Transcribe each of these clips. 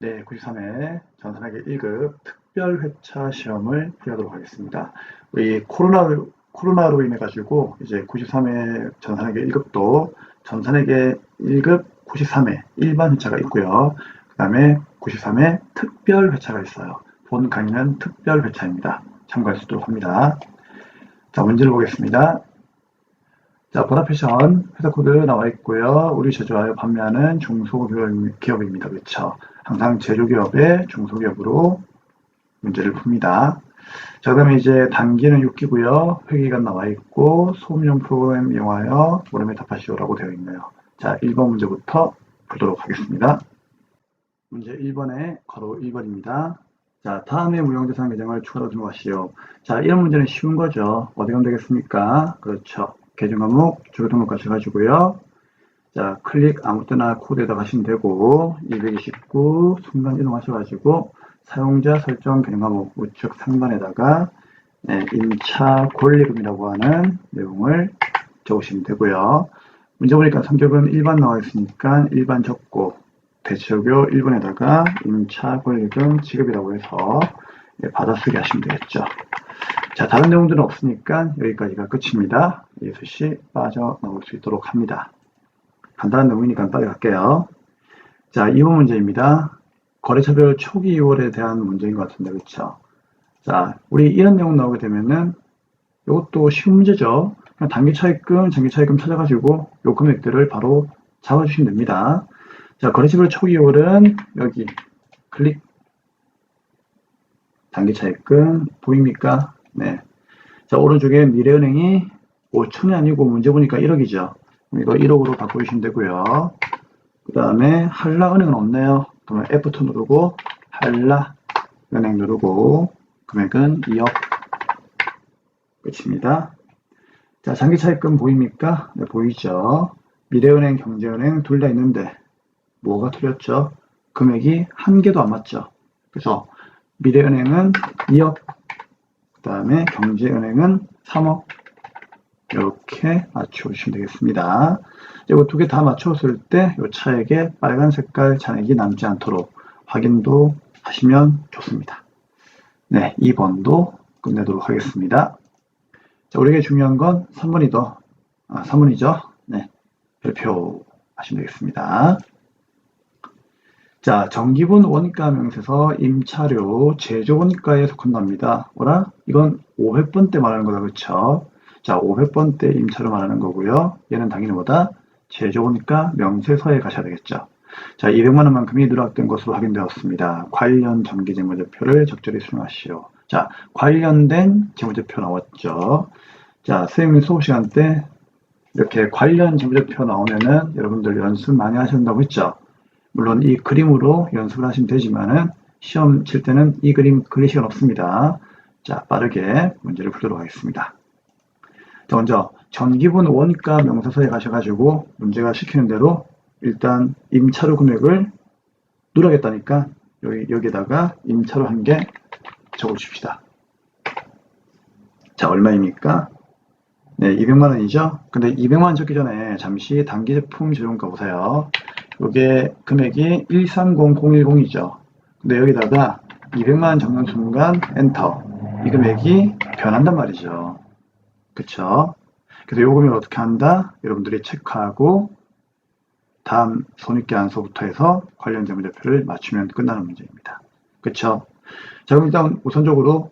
네, 93회 전산학의 1급 특별회차 시험을 풀이하도록 하겠습니다. 우리 코로나로 인해 가지고 이제 93회 전산학의 1급도 전산학의 1급 93회 일반 회차가 있고요. 그 다음에 93회 특별회차가 있어요. 본 강의는 특별회차입니다. 참고할 수 있도록 합니다. 자, 문제를 보겠습니다. 자, 보나페션 회사 코드 나와 있고요. 우리 제조하여 판매하는 중소기업입니다. 그렇죠? 항상 제조기업의 중소기업으로 문제를 풉니다. 자, 그다음에 이제 단기는 6기고요. 회계가 나와 있고 소음용 프로그램 이용하여 물음에 답하시오라고 되어 있네요. 자, 1번 문제부터 보도록 하겠습니다. 문제 1번에 괄호 1번입니다. 자, 다음에 무형대상 계정을 추가로 등록하시오. 자, 이런 문제는 쉬운 거죠. 어디 가면 되겠습니까? 그렇죠. 계정 과목 주요 등록 하셔가지고요. 자, 클릭 아무 때나 코드에다 가시면 되고 229 순간 이동하셔가지고 사용자 설정 계정 과목 우측 상단에다가 임차 권리금이라고 하는 내용을 적으시면 되고요. 문제 보니까 성적은 1반 나와 있으니까 1반 적고 대체적으로 1번에다가 임차 권리금 지급이라고 해서 받아쓰기 하시면 되겠죠. 자, 다른 내용들은 없으니까 여기까지가 끝입니다. 예수시 빠져나올 수 있도록 합니다. 간단한 내용이니까 빨리 갈게요. 자, 2번 문제입니다. 거래처별 초기 2월에 대한 문제인 것 같은데, 그렇죠? 자, 우리 이런 내용 나오게 되면은 이것도 쉬운 문제죠. 그냥 단기 차입금, 장기 차입금 찾아가지고 요 금액들을 바로 잡아주시면 됩니다. 자, 거래처별 초기 2월은 여기 클릭 단기 차입금 보입니까? 네. 자, 오른쪽에 미래은행이 5천이 아니고 문제 보니까 1억이죠. 이거 1억으로 바꿔주시면 되고요. 그 다음에 한라은행은 없네요. 그러면 F2 누르고 한라은행 누르고 금액은 2억 끝입니다. 자, 장기 차입금 보입니까? 네, 보이죠. 미래은행, 경제은행 둘 다 있는데 뭐가 틀렸죠? 금액이 한 개도 안 맞죠. 그래서 미래은행은 2억, 그 다음에 경제은행은 3억 이렇게 맞춰주시면 되겠습니다. 이거 두 개 다 맞췄을 때 이 차액에 빨간 색깔 잔액이 남지 않도록 확인도 하시면 좋습니다. 네, 2번도 끝내도록 하겠습니다. 자, 우리에게 중요한 건 3번이죠. 네, 발표하시면 되겠습니다. 자, 정기분 원가 명세서 임차료 제조 원가에 속한답니다. 뭐라? 이건 500번 때 말하는 거다, 그렇죠? 자, 500번 때 임차료 말하는 거고요. 얘는 당연히 뭐다? 제조 원가 명세서에 가셔야 되겠죠. 자, 200만 원만큼이 누락된 것으로 확인되었습니다. 관련 정기재무제표를 적절히 수령하시오. 자, 관련된 재무제표 나왔죠. 자, 선생님 수업 시간 때 이렇게 관련 재무제표 나오면은 여러분들 연습 많이 하신다고 했죠. 물론 이 그림으로 연습을 하시면 되지만은 시험 칠 때는 이 그림 그릴 시간 없습니다. 자, 빠르게 문제를 풀도록 하겠습니다. 자, 먼저 전기분 원가 명세서에 가셔가지고 문제가 시키는 대로 일단 임차료 금액을 누르겠다니까 여기에다가 임차료 한 개 적어줍시다. 자, 얼마입니까? 네, 200만 원이죠? 근데 200만 원 적기 전에 잠시 단기 제품 재료가 보세요. 이게 금액이 130010이죠. 근데 여기다가 200만 원 적는 순간 엔터. 이 금액이 변한단 말이죠. 그쵸? 그래서 요 금액을 어떻게 한다? 여러분들이 체크하고 다음 손익계 안서부터 해서 관련 재무제표를 맞추면 끝나는 문제입니다. 그쵸? 자, 그럼 일단 우선적으로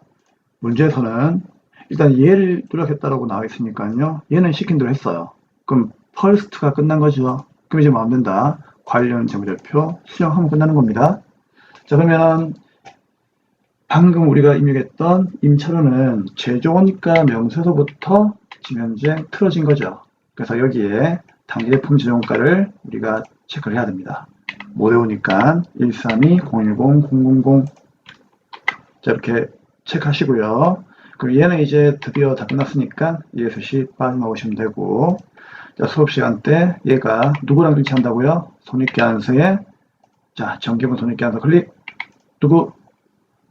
문제에서는 일단 얘를 누락했다라고 나와 있으니까요. 얘는 시킨 대로 했어요. 그럼 퍼스트가 끝난 거죠. 그럼 이제 뭐 하면 된다. 관련 재무제표 수정하면 끝나는 겁니다. 자, 그러면 방금 우리가 입력했던 임차료는 제조원가 명세서부터 지금 현재 틀어진 거죠. 그래서 여기에 단기제품 제조원가를 우리가 체크를 해야 됩니다. 못 외우니까 132, 010, 000 자, 이렇게 체크하시고요. 그럼 얘는 이제 드디어 다 끝났으니까 ESC 빠져나오시면 되고, 자, 수업 시간 때 얘가 누구랑 일치한다고요? 손익계산서에, 자, 정기분 손익계산서 클릭, 누구?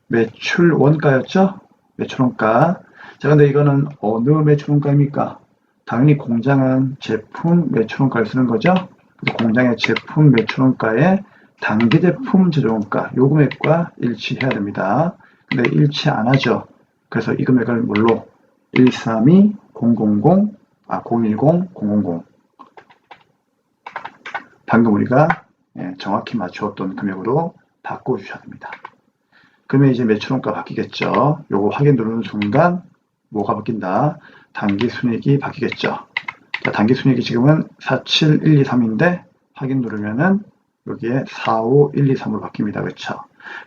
매출 원가였죠? 매출 원가. 자, 근데 이거는 어느 매출 원가입니까? 당연히 공장은 제품 매출 원가를 쓰는 거죠? 그래서 공장의 제품 매출 원가에 단기 제품 제조원가 요 금액과 일치해야 됩니다. 근데 일치 안 하죠. 그래서 이 금액을 뭘로 132 000 010 000 방금 우리가 정확히 맞추었던 금액으로 바꿔주셔야 됩니다. 그러면 이제 매출원가 바뀌겠죠. 요거 확인 누르는 순간 뭐가 바뀐다? 단기 순이익이 바뀌겠죠. 자, 단기 순이익이 지금은 47123인데 확인 누르면은 여기에 45123으로 바뀝니다. 그렇죠?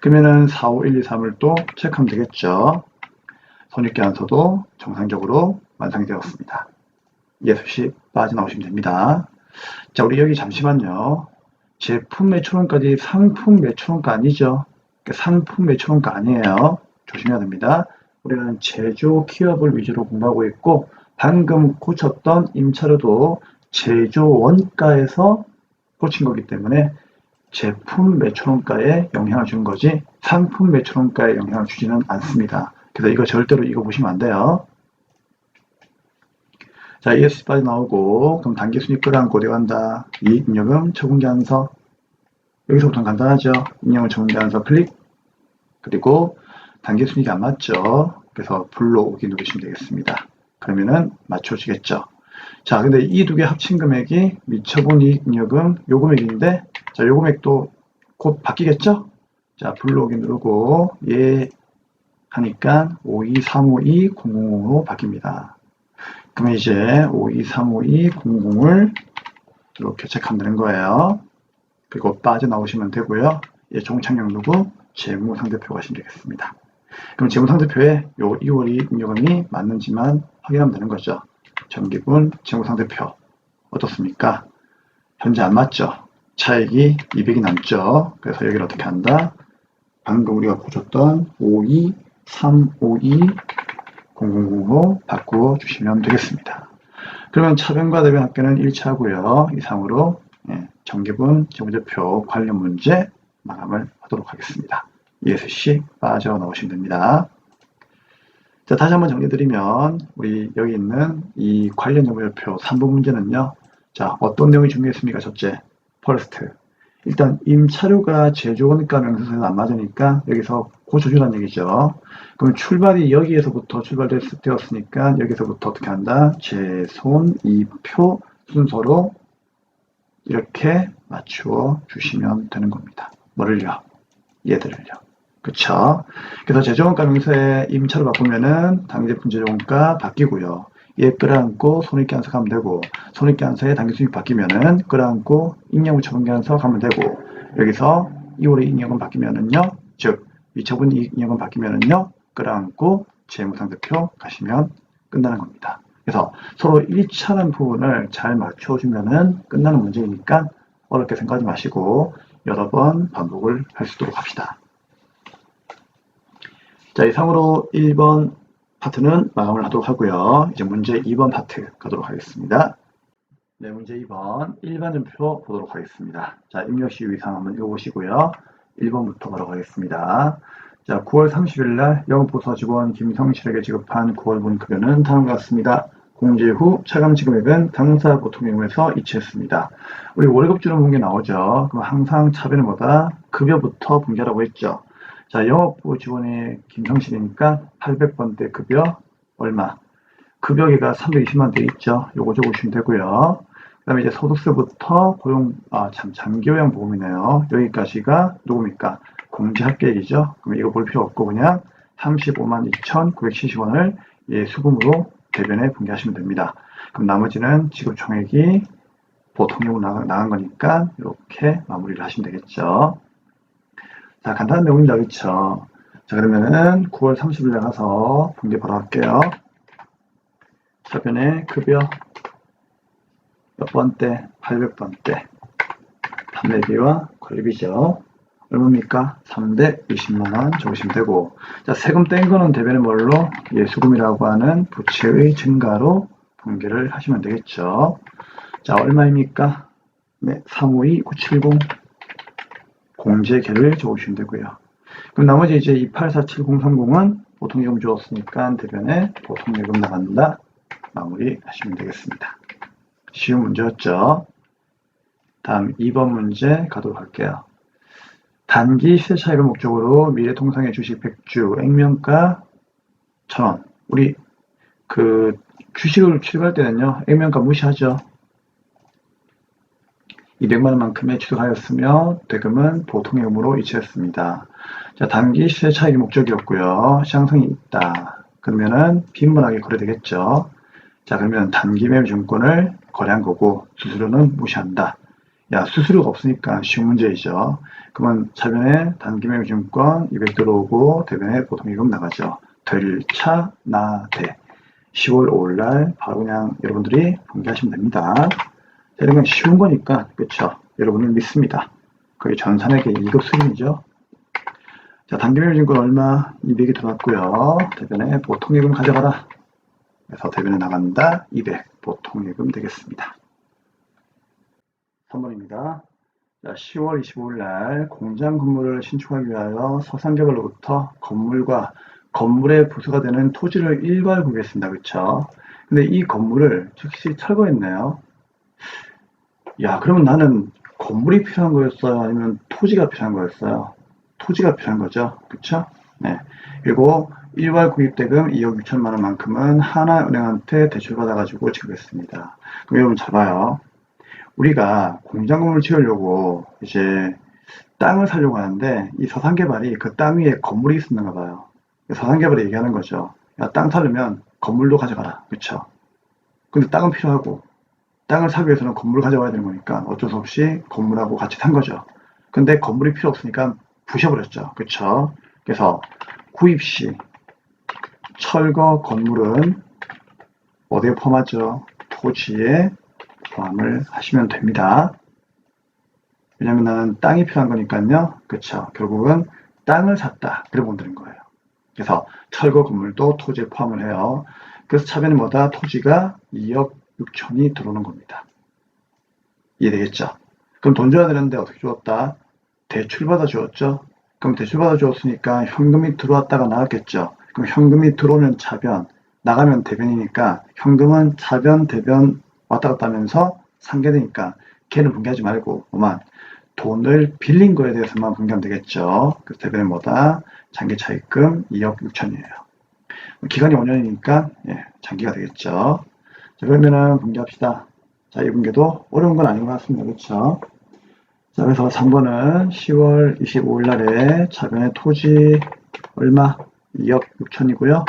그러면은 45123을 또 체크하면 되겠죠. 손익계산서도 정상적으로 완성이 되었습니다. 예수시 빠져나오시면 됩니다. 자, 우리 여기 잠시만요. 제품 매출원까지 상품 매출원가 아니죠? 상품 매출원가 아니에요. 조심해야 됩니다. 우리는 제조 키업을 위주로 공부하고 있고 방금 고쳤던 임차료도 제조 원가에서 고친 거기 때문에 제품 매출원가에 영향을 주는 거지 상품 매출원가에 영향을 주지는 않습니다. 그래서 이거 절대로 이거 보시면 안 돼요. 자, ESG 빠져나오고 그럼 단기순이익 끌어안고 어디 간다? 이익잉여금 처분계산서 여기서부터는 간단하죠. 잉여금 처분계산서 클릭 그리고 단기순이익이 안 맞죠. 그래서 불러오기 누르시면 되겠습니다. 그러면은 맞춰지겠죠. 자, 근데 이 두 개 합친 금액이 미처분 이익잉여금 요 금액인데 자, 요 금액도 곧 바뀌겠죠? 자, 불러오기 누르고 예 하니까 5235200으로 바뀝니다. 그러면 이제 5235200을 이렇게 체크하면 되는 거예요. 그리고 빠져나오시면 되고요. 예, 종착역 누르고 재무상대표 가시면 되겠습니다. 그럼 재무상대표에 요 2월 이익잉여금이 맞는지만 확인하면 되는 거죠. 정기분 재무상대표 어떻습니까? 현재 안 맞죠? 차익이 200이 남죠? 그래서 여기를 어떻게 한다? 방금 우리가 보셨던 5235200으로 바꾸어 주시면 되겠습니다. 그러면 차변과 대변 합계는 1차고요. 이상으로 정기분 재무제표 관련 문제 마감을 하도록 하겠습니다. ESC 빠져나오시면 됩니다. 자, 다시 한번 정리드리면 우리 여기 있는 이 관련 재무제표 3번 문제는요. 자, 어떤 내용이 중요했습니까? 첫째, 퍼스트. 일단 임차료가 제조원가 명세서에서 안 맞으니까 여기서 고쳐주라는 얘기죠. 그럼 출발이 여기에서부터 출발되었으니까 여기서부터 어떻게 한다? 제손이표 순서로 이렇게 맞추어 주시면 되는 겁니다. 뭐를요? 얘들을요. 그쵸? 그래서 제조원가 명세에 임차로 바꾸면은 당기제품 제조원가 바뀌고요. 얘 끌어안고 손익계산서 가면 되고 손익계산서에 당기순이익 바뀌면은 끌어안고 잉여금 처분계산서 가면 되고 여기서 2월의 잉여금 바뀌면은요. 즉 미처분 잉여금 바뀌면은요. 끌어안고 재무상대표 가시면 끝나는 겁니다. 그래서 서로 일치하는 부분을 잘 맞춰주면은 끝나는 문제이니까 어렵게 생각하지 마시고 여러 번 반복을 할 수 있도록 합시다. 자, 이상으로 1번 파트는 마감을 하도록 하고요. 이제 문제 2번 파트 가도록 하겠습니다. 네, 문제 2번 일반전표 보도록 하겠습니다. 자, 입력시 유의사항 한번 읽어보시고요. 1번부터 바로 가겠습니다. 자, 9월 30일 날 영업부서 직원 김성실에게 지급한 9월분 급여는 다음과 같습니다. 공제 후 차감치 금액은 당사 보통 경우에서 이체했습니다. 우리 월급주는 분계 나오죠. 그럼 항상 차변은 뭐다? 급여부터 분계라고 했죠. 자, 영업부 직원의 김성실이니까 800번대 급여 얼마? 급여계가 320만 돼 있죠. 요거 적으시면 되고요. 그 다음에 이제 소득세부터 장기요양 보험이네요. 여기까지가 누굽니까? 공제합계액이죠. 그럼 이거 볼 필요 없고 그냥 35만 2,970원을 수금으로 대변에 분계하시면 됩니다. 그럼 나머지는 지급총액이 보통용으로 나간 거니까 이렇게 마무리를 하시면 되겠죠. 자, 간단한 내용입니다. 그렇죠? 자, 그러면은 9월 30일에 가서 분계 바로 할게요. 차변에 급여 몇 번대? 800번대. 판매비와 관리비죠. 얼마입니까? 320만원 적으시면 되고. 자, 세금 뗀 거는 대변에 뭘로? 예수금이라고 하는 부채의 증가로 분계를 하시면 되겠죠. 자, 얼마입니까? 네, 352970 공제계를 적으시면 되고요. 그럼 나머지 이제 28473030은 보통예금 주었으니까 대변에 보통예금 나간다. 마무리 하시면 되겠습니다. 쉬운 문제였죠. 다음 2번 문제 가도록 할게요. 단기 시세 차익을 목적으로 미래통상의 주식 100주 액면가 1,000원. 우리 주식을 취득할 때는요, 액면가 무시하죠. 200만원만큼의 취득하였으며 대금은 보통예금으로 이체했습니다. 자, 단기 시세 차익이 목적이었고요. 시장성이 있다. 그러면은 빈번하게 거래되겠죠. 자, 그러면 단기 매매 증권을 거래한 거고 수수료는 무시한다. 야, 수수료가 없으니까 쉬운 문제이죠. 그러면 차변에 단기 매매 증권 200 들어오고 대변에 보통예금 나가죠. 들차 나대 10월 5일날 바로 그냥 여러분들이 공개하시면 됩니다. 이런 건 쉬운 거니까, 그쵸? 여러분을 믿습니다. 거의 전산에게 2급 수준이죠. 자, 단기매매증권 얼마? 200이 들어왔고요. 대변에 보통예금 가져가라. 그래서 대변에 나간다. 200 보통예금 되겠습니다. 3번입니다. 자, 10월 25일 날 공장 건물을 신축하기 위하여 서산개발로부터 건물과 건물의 부수가 되는 토지를 일괄 구입했습니다. 그쵸? 근데 이 건물을 즉시 철거했네요. 야, 그러면 나는 건물이 필요한 거였어요? 아니면 토지가 필요한 거였어요? 토지가 필요한 거죠. 그쵸? 네. 그리고 일괄 구입대금 2억 6천만 원만큼은 하나은행한테 대출받아가지고 지급했습니다. 그럼 여러분 잘 봐요. 우리가 공장 건물을 지으려고 이제 땅을 사려고 하는데 이 서산개발이 그 땅 위에 건물이 있었는가 봐요. 서산개발이 얘기하는 거죠. 야, 땅 사려면 건물도 가져가라. 그쵸? 근데 땅은 필요하고 땅을 사기 위해서는 건물을 가져와야 되는 거니까 어쩔 수 없이 건물하고 같이 산 거죠. 근데 건물이 필요 없으니까 부셔버렸죠. 그쵸? 그래서 구입 시 철거 건물은 어디에 포함하죠? 토지에 포함을 하시면 됩니다. 왜냐면 나는 땅이 필요한 거니까요. 그쵸? 결국은 땅을 샀다. 그래 보면 되는 거예요. 그래서 철거 건물도 토지에 포함을 해요. 그래서 차변이 뭐다? 토지가 2억 6천이 들어오는 겁니다. 이해되겠죠? 그럼 돈 줘야 되는데 어떻게 주었다? 대출받아 주었죠? 그럼 대출받아 주었으니까 현금이 들어왔다가 나갔겠죠? 그럼 현금이 들어오면 차변, 나가면 대변이니까 현금은 차변, 대변 왔다 갔다 하면서 상계되니까 걔는 분개하지 말고 뭐만 돈을 빌린 거에 대해서만 분개하면 되겠죠? 그래서 대변이 뭐다? 장기 차입금 2억 6천이에요. 기간이 5년이니까 예, 장기가 되겠죠? 자, 그러면은 분개합시다. 자, 이 분개도 어려운 건 아닌 것 같습니다. 그렇죠? 자, 그래서 3번은 10월 25일 날에 차변의 토지 얼마? 2억 6천이고요.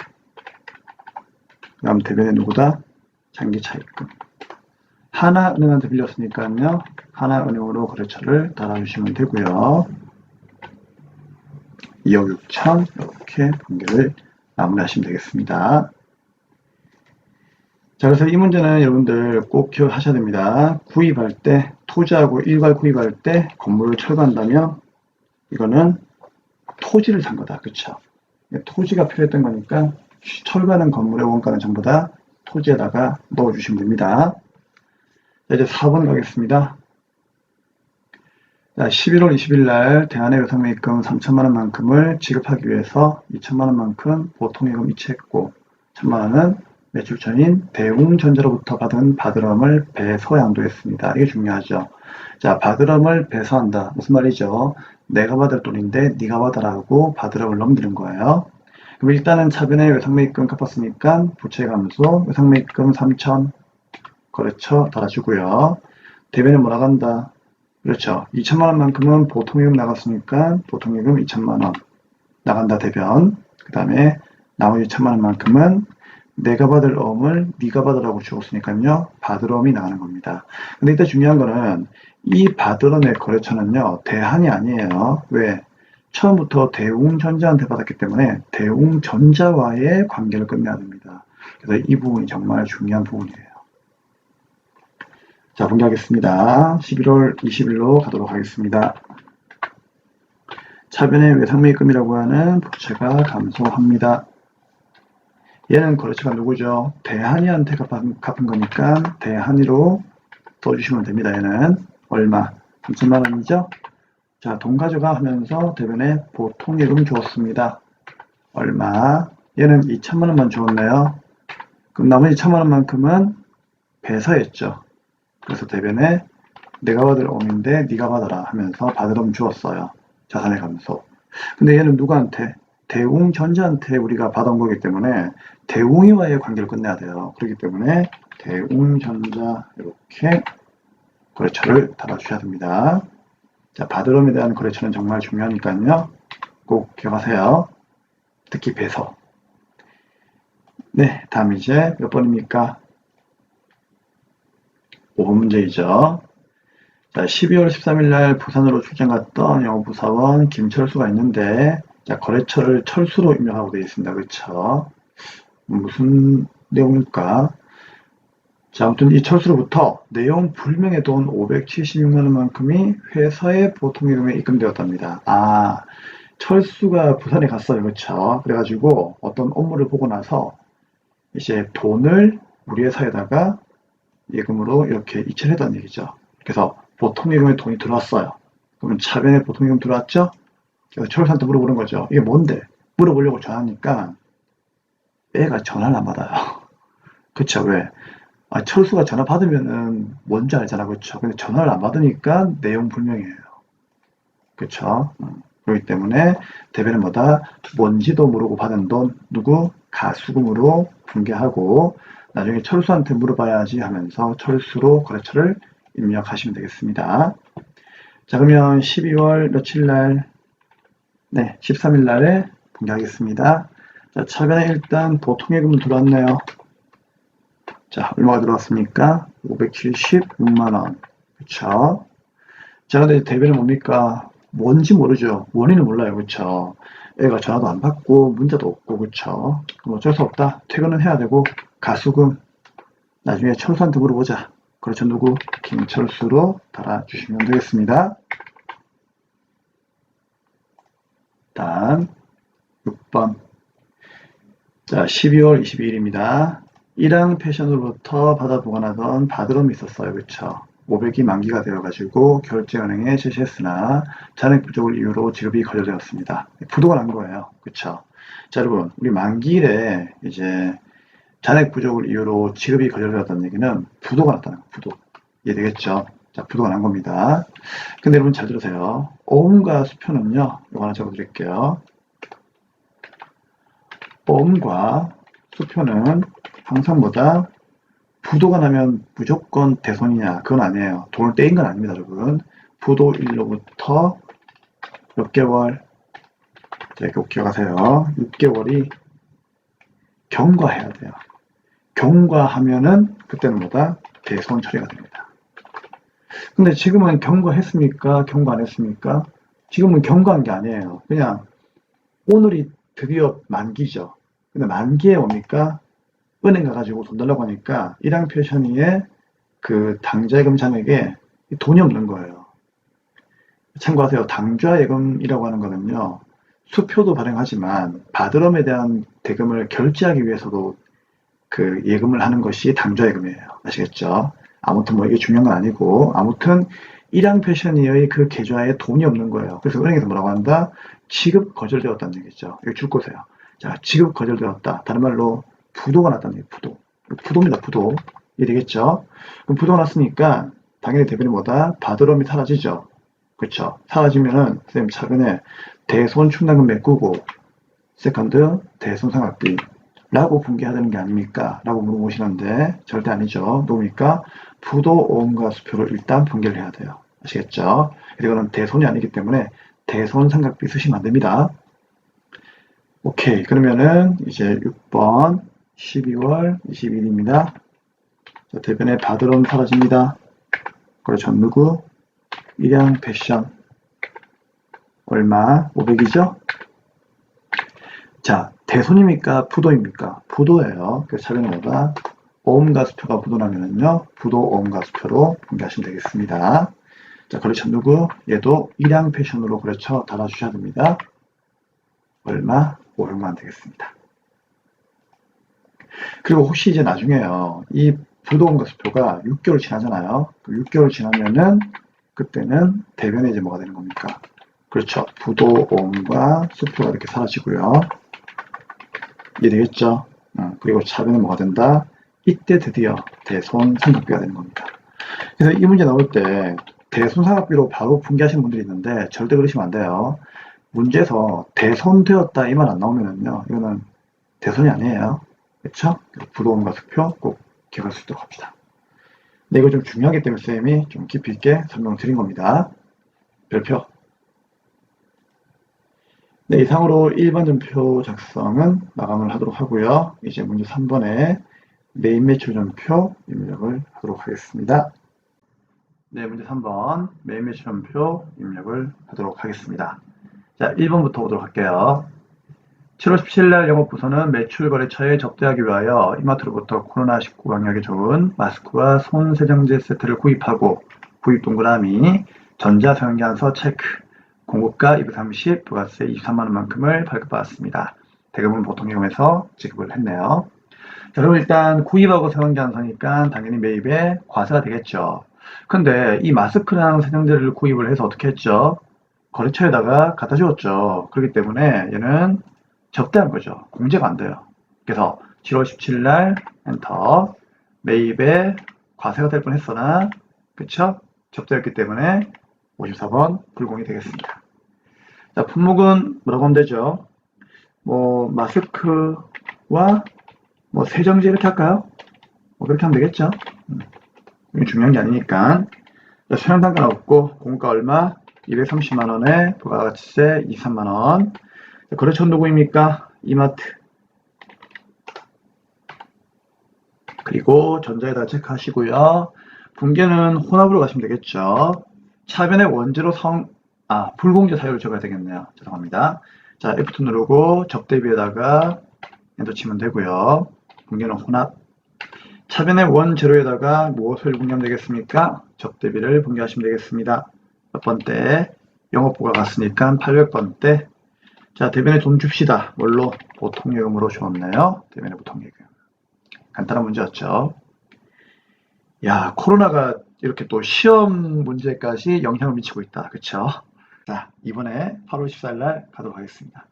다음 대변에 누구다? 장기 차입금. 하나은행한테 빌렸으니까요. 하나은행으로 거래처를 달아주시면 되고요. 2억 6천 이렇게 분개를 마무리하시면 되겠습니다. 자, 그래서 이 문제는 여러분들 꼭 기억하셔야 됩니다. 구입할 때, 토지하고 일괄 구입할 때 건물을 철거한다면 이거는 토지를 산 거다. 그쵸? 토지가 필요했던 거니까 철거하는 건물의 원가는 전부 다 토지에다가 넣어주시면 됩니다. 자, 이제 4번 가겠습니다. 자, 11월 20일 날 대한의 외상매입금 3천만 원만큼을 지급하기 위해서 2천만 원만큼 보통예금 이체했고 1천만 원은 매출 전인 대웅전자로부터 받은 바드럼을 배서 양도했습니다. 이게 중요하죠. 자, 바드럼을 배서한다. 무슨 말이죠? 내가 받을 돈인데 네가 받아라고 바드럼을 넘기는 거예요. 그럼 일단은 차변에 외상매입금 갚았으니까 부채 감소, 외상매입금 3천 거래처 달아주고요. 대변에 뭐라 간다? 그렇죠. 2천만 원만큼은 보통예금 나갔으니까 보통예금 2천만 원 나간다 대변. 그 다음에 나머지 1천만 원만큼은 내가 받을 어음을 네가 받으라고 주었으니까요. 받으러음이 나가는 겁니다. 근데 이때 중요한 거는 이 받으러음의 거래처는요. 대한이 아니에요. 왜? 처음부터 대웅전자한테 받았기 때문에 대웅전자와의 관계를 끝내야 됩니다. 그래서 이 부분이 정말 중요한 부분이에요. 자, 공개하겠습니다. 11월 20일로 가도록 하겠습니다. 차변의 외상매입금이라고 하는 부채가 감소합니다. 얘는 거래처가 누구죠? 대한이한테 갚은 거니까 대한이로 써주시면 됩니다. 얘는 얼마? 3천만 원이죠? 자, 돈 가져가 하면서 대변에 보통예금 주었습니다. 얼마? 얘는 2천만 원만 주었네요. 그럼 나머지 1천만 원만큼은 배서했죠. 그래서 대변에 내가 받을 옴인데 네가 받아라 하면서 받으럼 주었어요. 자산의 감소. 근데 얘는 누구한테? 대웅전자한테 우리가 받아온 거기 때문에 대웅이와의 관계를 끝내야 돼요. 그렇기 때문에 대웅전자 이렇게 거래처를 달아주셔야 됩니다. 자, 바드럼에 대한 거래처는 정말 중요하니까요. 꼭 기억하세요. 특히 배서. 네, 다음 이제 몇 번입니까? 5번 문제이죠. 자, 12월 13일 날 부산으로 출장 갔던 영업부사원 김철수가 있는데, 자, 거래처를 철수로 임명하고 되어 있습니다. 그렇죠? 무슨 내용일까? 자, 아무튼 이 철수로부터 내용 불명의 돈 576만 원만큼이 회사의 보통예금에 입금되었답니다. 아, 철수가 부산에 갔어요. 그렇죠? 그래가지고 어떤 업무를 보고 나서 이제 돈을 우리 회사에다가 예금으로 이렇게 이체를 했다는 얘기죠. 그래서 보통예금에 돈이 들어왔어요. 그러면 차변에 보통예금 들어왔죠? 그래서 철수한테 물어보는 거죠. 이게 뭔데? 물어보려고 전화하니까 애가 전화를 안 받아요. 그쵸? 왜? 아, 철수가 전화 받으면은 뭔지 알잖아. 그쵸? 근데 전화를 안 받으니까 내용 불명이에요. 그쵸? 그렇기 때문에 대변은 뭐다? 뭔지도 모르고 받은 돈, 누구? 가수금으로 분개하고 나중에 철수한테 물어봐야지 하면서 철수로 거래처를 입력하시면 되겠습니다. 자, 그러면 12월 며칠 날, 네, 13일 날에 분개하겠습니다. 자, 차변에 일단 보통예금 들어왔네요. 자, 얼마가 들어왔습니까? 576만원. 그쵸? 자, 근데 대변은 뭡니까? 뭔지 모르죠. 원인은 몰라요. 그쵸? 애가 전화도 안 받고, 문자도 없고, 그쵸? 그럼 어쩔 수 없다. 퇴근은 해야 되고, 가수금, 나중에 철수한테 물어보자. 그렇죠. 누구? 김철수로 달아주시면 되겠습니다. 다음, 6번. 자, 12월 22일입니다. 일항 패션으로부터 받아 보관하던 바드럼이 있었어요. 그쵸? 500이 만기가 되어가지고 결제은행에 제시했으나 잔액 부족을 이유로 지급이 거절되었습니다. 부도가 난 거예요. 그쵸? 자, 여러분, 우리 만기일에 이제 잔액 부족을 이유로 지급이 거절되었다는 얘기는 부도가 났다는 거, 부도. 이해되겠죠? 자, 부도가 난 겁니다. 근데 여러분 잘 들으세요. 오음과 수표는요, 이거 하나 적어 드릴게요. 오음과 수표는 항상 뭐다? 부도가 나면 무조건 대손이냐? 그건 아니에요. 돈을 떼인 건 아닙니다, 여러분. 부도일로부터 몇 개월, 자, 이렇게 기억하세요. 6개월이 경과해야 돼요. 경과하면은 그때는 뭐다? 대손 처리가 됩니다. 근데 지금은 경과했습니까? 경과 안 했습니까? 지금은 경과한 게 아니에요. 그냥 오늘이 드디어 만기죠. 근데 만기에 오니까 은행 가가지고 돈 달라고 하니까 일항 패션위에 그 당좌예금 잔액에 돈이 없는 거예요. 참고하세요. 당좌예금이라고 하는 거는요. 수표도 발행하지만 바드럼에 대한 대금을 결제하기 위해서도 그 예금을 하는 것이 당좌예금이에요. 아시겠죠? 아무튼 뭐 이게 중요한 건 아니고 아무튼 일항 패션위의 그 계좌에 돈이 없는 거예요. 그래서 은행에서 뭐라고 한다? 지급 거절되었다는 얘기죠. 여기 줄 거세요. 자, 지급 거절되었다. 다른 말로 부도가 났다는 얘기, 부도. 부도입니다, 부도. 이해되겠죠? 그럼 부도가 났으니까 당연히 대변이 뭐다? 바드럼이 사라지죠. 그렇죠? 사라지면은 선생님 차근에 대손 충당금 메꾸고 세컨드 대손 상각비 라고 분개해야 되는 게 아닙니까? 라고 물어보시는데 절대 아니죠. 누굽니까? 부도, 오음과 수표를 일단 분개를 해야 돼요. 아시겠죠? 이거는 대손이 아니기 때문에 대손 삼각비 쓰시면 안 됩니다. 오케이. 그러면은 이제 6번 12월 20일입니다. 자, 대변에 바드럼 사라집니다. 그렇죠. 누구? 일양 패션. 얼마? 500이죠? 자, 대손입니까? 부도입니까? 부도예요. 그래서 차변보다 오음과 수표가 부도나면은요, 부도, 오음과 수표로 분개하시면 되겠습니다. 자, 거래처 누구? 얘도 일양 패션으로 거래처 달아주셔야 됩니다. 얼마? 500만 되겠습니다. 그리고 혹시 이제 나중에요, 이 부도, 오음과 수표가 6개월 지나잖아요. 6개월 지나면은 그때는 대변에 이제 뭐가 되는 겁니까? 그렇죠. 부도, 오음과 수표가 이렇게 사라지고요. 이해되겠죠? 그리고 차변은 뭐가 된다? 이때 드디어 대손 삼각비가 되는 겁니다. 그래서 이 문제 나올 때 대손사각비로 바로 분기하시는 분들이 있는데 절대 그러시면 안 돼요. 문제에서 대손되었다 이 말 안 나오면은요, 이거는 대손이 아니에요. 그쵸? 부도음과 수표 꼭 기억할 수 있도록 합시다. 근데 이거 좀 중요하기 때문에 쌤이 좀 깊이 있게 설명을 드린 겁니다. 별표. 네, 이상으로 1번 전표 작성은 마감을 하도록 하고요. 이제 문제 3번에 메인 매출 전표 입력을 하도록 하겠습니다. 네, 문제 3번 메인 매출 전표 입력을 하도록 하겠습니다. 자, 1번부터 보도록 할게요. 7월 17일 날 영업부서는 매출 거래처에 접대하기 위하여 이마트로부터 코로나19 방역에 좋은 마스크와 손 세정제 세트를 구입하고 구입 동그라미 전자성형기한서 체크 공급가 230 부가세 23만 원만큼을 발급받았습니다. 대금은 보통 이용해서 지급을 했네요. 자, 그럼 일단 구입하고 성형기한서니까 당연히 매입에 과세가 되겠죠. 근데 이 마스크랑 세정제를 구입을 해서 어떻게 했죠? 거래처에다가 갖다 주었죠. 그렇기 때문에 얘는 접대한 거죠. 공제가 안 돼요. 그래서 7월 17일 날 엔터 매입에 과세가 될 뻔했으나 그쵸? 접대였기 때문에 54번 불공이 되겠습니다. 자, 품목은 뭐라고 하면 되죠? 뭐 마스크와 뭐 세정제 이렇게 할까요? 뭐 그렇게 하면 되겠죠? 이게 중요한 게 아니니까. 수령 단가는 없고 공가 얼마? 230만 원에 부가가치세 23만 원. 거래처 누구입니까? 이마트. 그리고 전자에다 체크하시고요. 분계는 혼합으로 가시면 되겠죠. 차변의 원재료 불공제 사유를 적어야 되겠네요. 죄송합니다. 자, F2 누르고 접대비에다가 엔터 치면 되고요. 분계는 혼합. 차변의 원재료에다가 무엇을 분계하면 되겠습니까? 접대비를 분계하시면 되겠습니다. 몇 번대? 영업부가 갔으니까 800번대. 자, 대변에 돈 줍시다. 뭘로? 보통예금으로 주었네요. 대변에 보통예금. 간단한 문제였죠. 야, 코로나가 이렇게 또 시험 문제까지 영향을 미치고 있다. 그쵸? 자, 이번에 8월 14일 날 가도록 하겠습니다.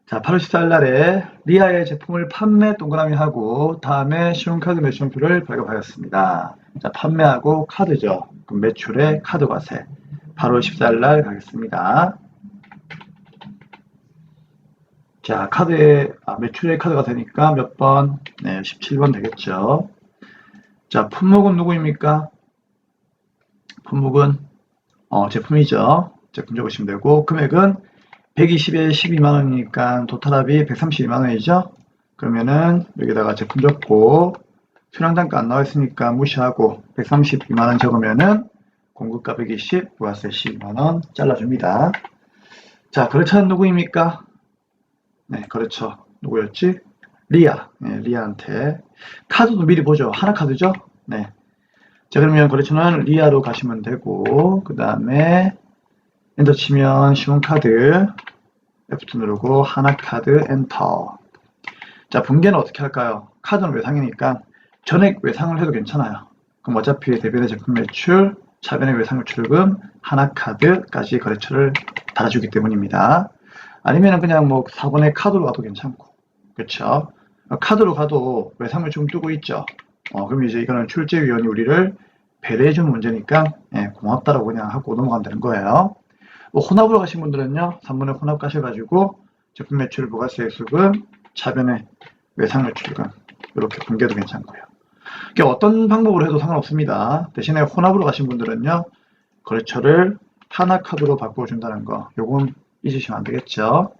자, 8월 14일 날에 리아의 제품을 판매 동그라미 하고 다음에 신용카드 매출표를 발급하였습니다. 자, 판매하고 카드죠. 그럼 매출의 카드 과세. 8월 14일 날 가겠습니다. 자, 매출의 카드가 되니까 몇 번? 네, 17번 되겠죠. 자, 품목은 누구입니까? 품목은, 제품이죠. 제품 적으시면 되고, 금액은 120에 12만 원이니까 토탈합이 132만 원이죠. 그러면은 여기다가 제품 적고, 수량단가 안 나와 있으니까 무시하고, 132만 원 적으면은 공급가 120, 부가세 12만 원 잘라줍니다. 자, 거래처는 누구입니까? 네, 그렇죠. 누구였지? 리아. 네, 리아한테. 카드도 미리 보죠. 하나카드죠? 네. 자, 그러면 거래처는 리아로 가시면 되고, 그 다음에 엔터 치면 신용카드, F2 누르고 하나카드 엔터. 자, 분계는 어떻게 할까요? 카드는 외상이니까 전액 외상을 해도 괜찮아요. 그럼 어차피 대변의 제품 매출, 차변의 외상 출금, 하나카드까지 거래처를 달아주기 때문입니다. 아니면 그냥 뭐 4번의 카드로 가도 괜찮고, 그쵸? 카드로 가도 외상을 좀 뜨고 있죠. 그럼 이제 이거는 출제위원이 우리를 배려해주는 문제니까, 고맙다라고 그냥 하고 넘어가면 되는 거예요. 혼합으로 가신 분들은요, 3번에 혼합 가셔가지고, 제품 매출 부가세 수금, 차변의 외상 매출금, 이렇게 분계도 괜찮고요. 어떤 방법으로 해도 상관없습니다. 대신에 혼합으로 가신 분들은요, 거래처를 하나 카드로 바꿔준다는 거, 요건 잊으시면 안 되겠죠.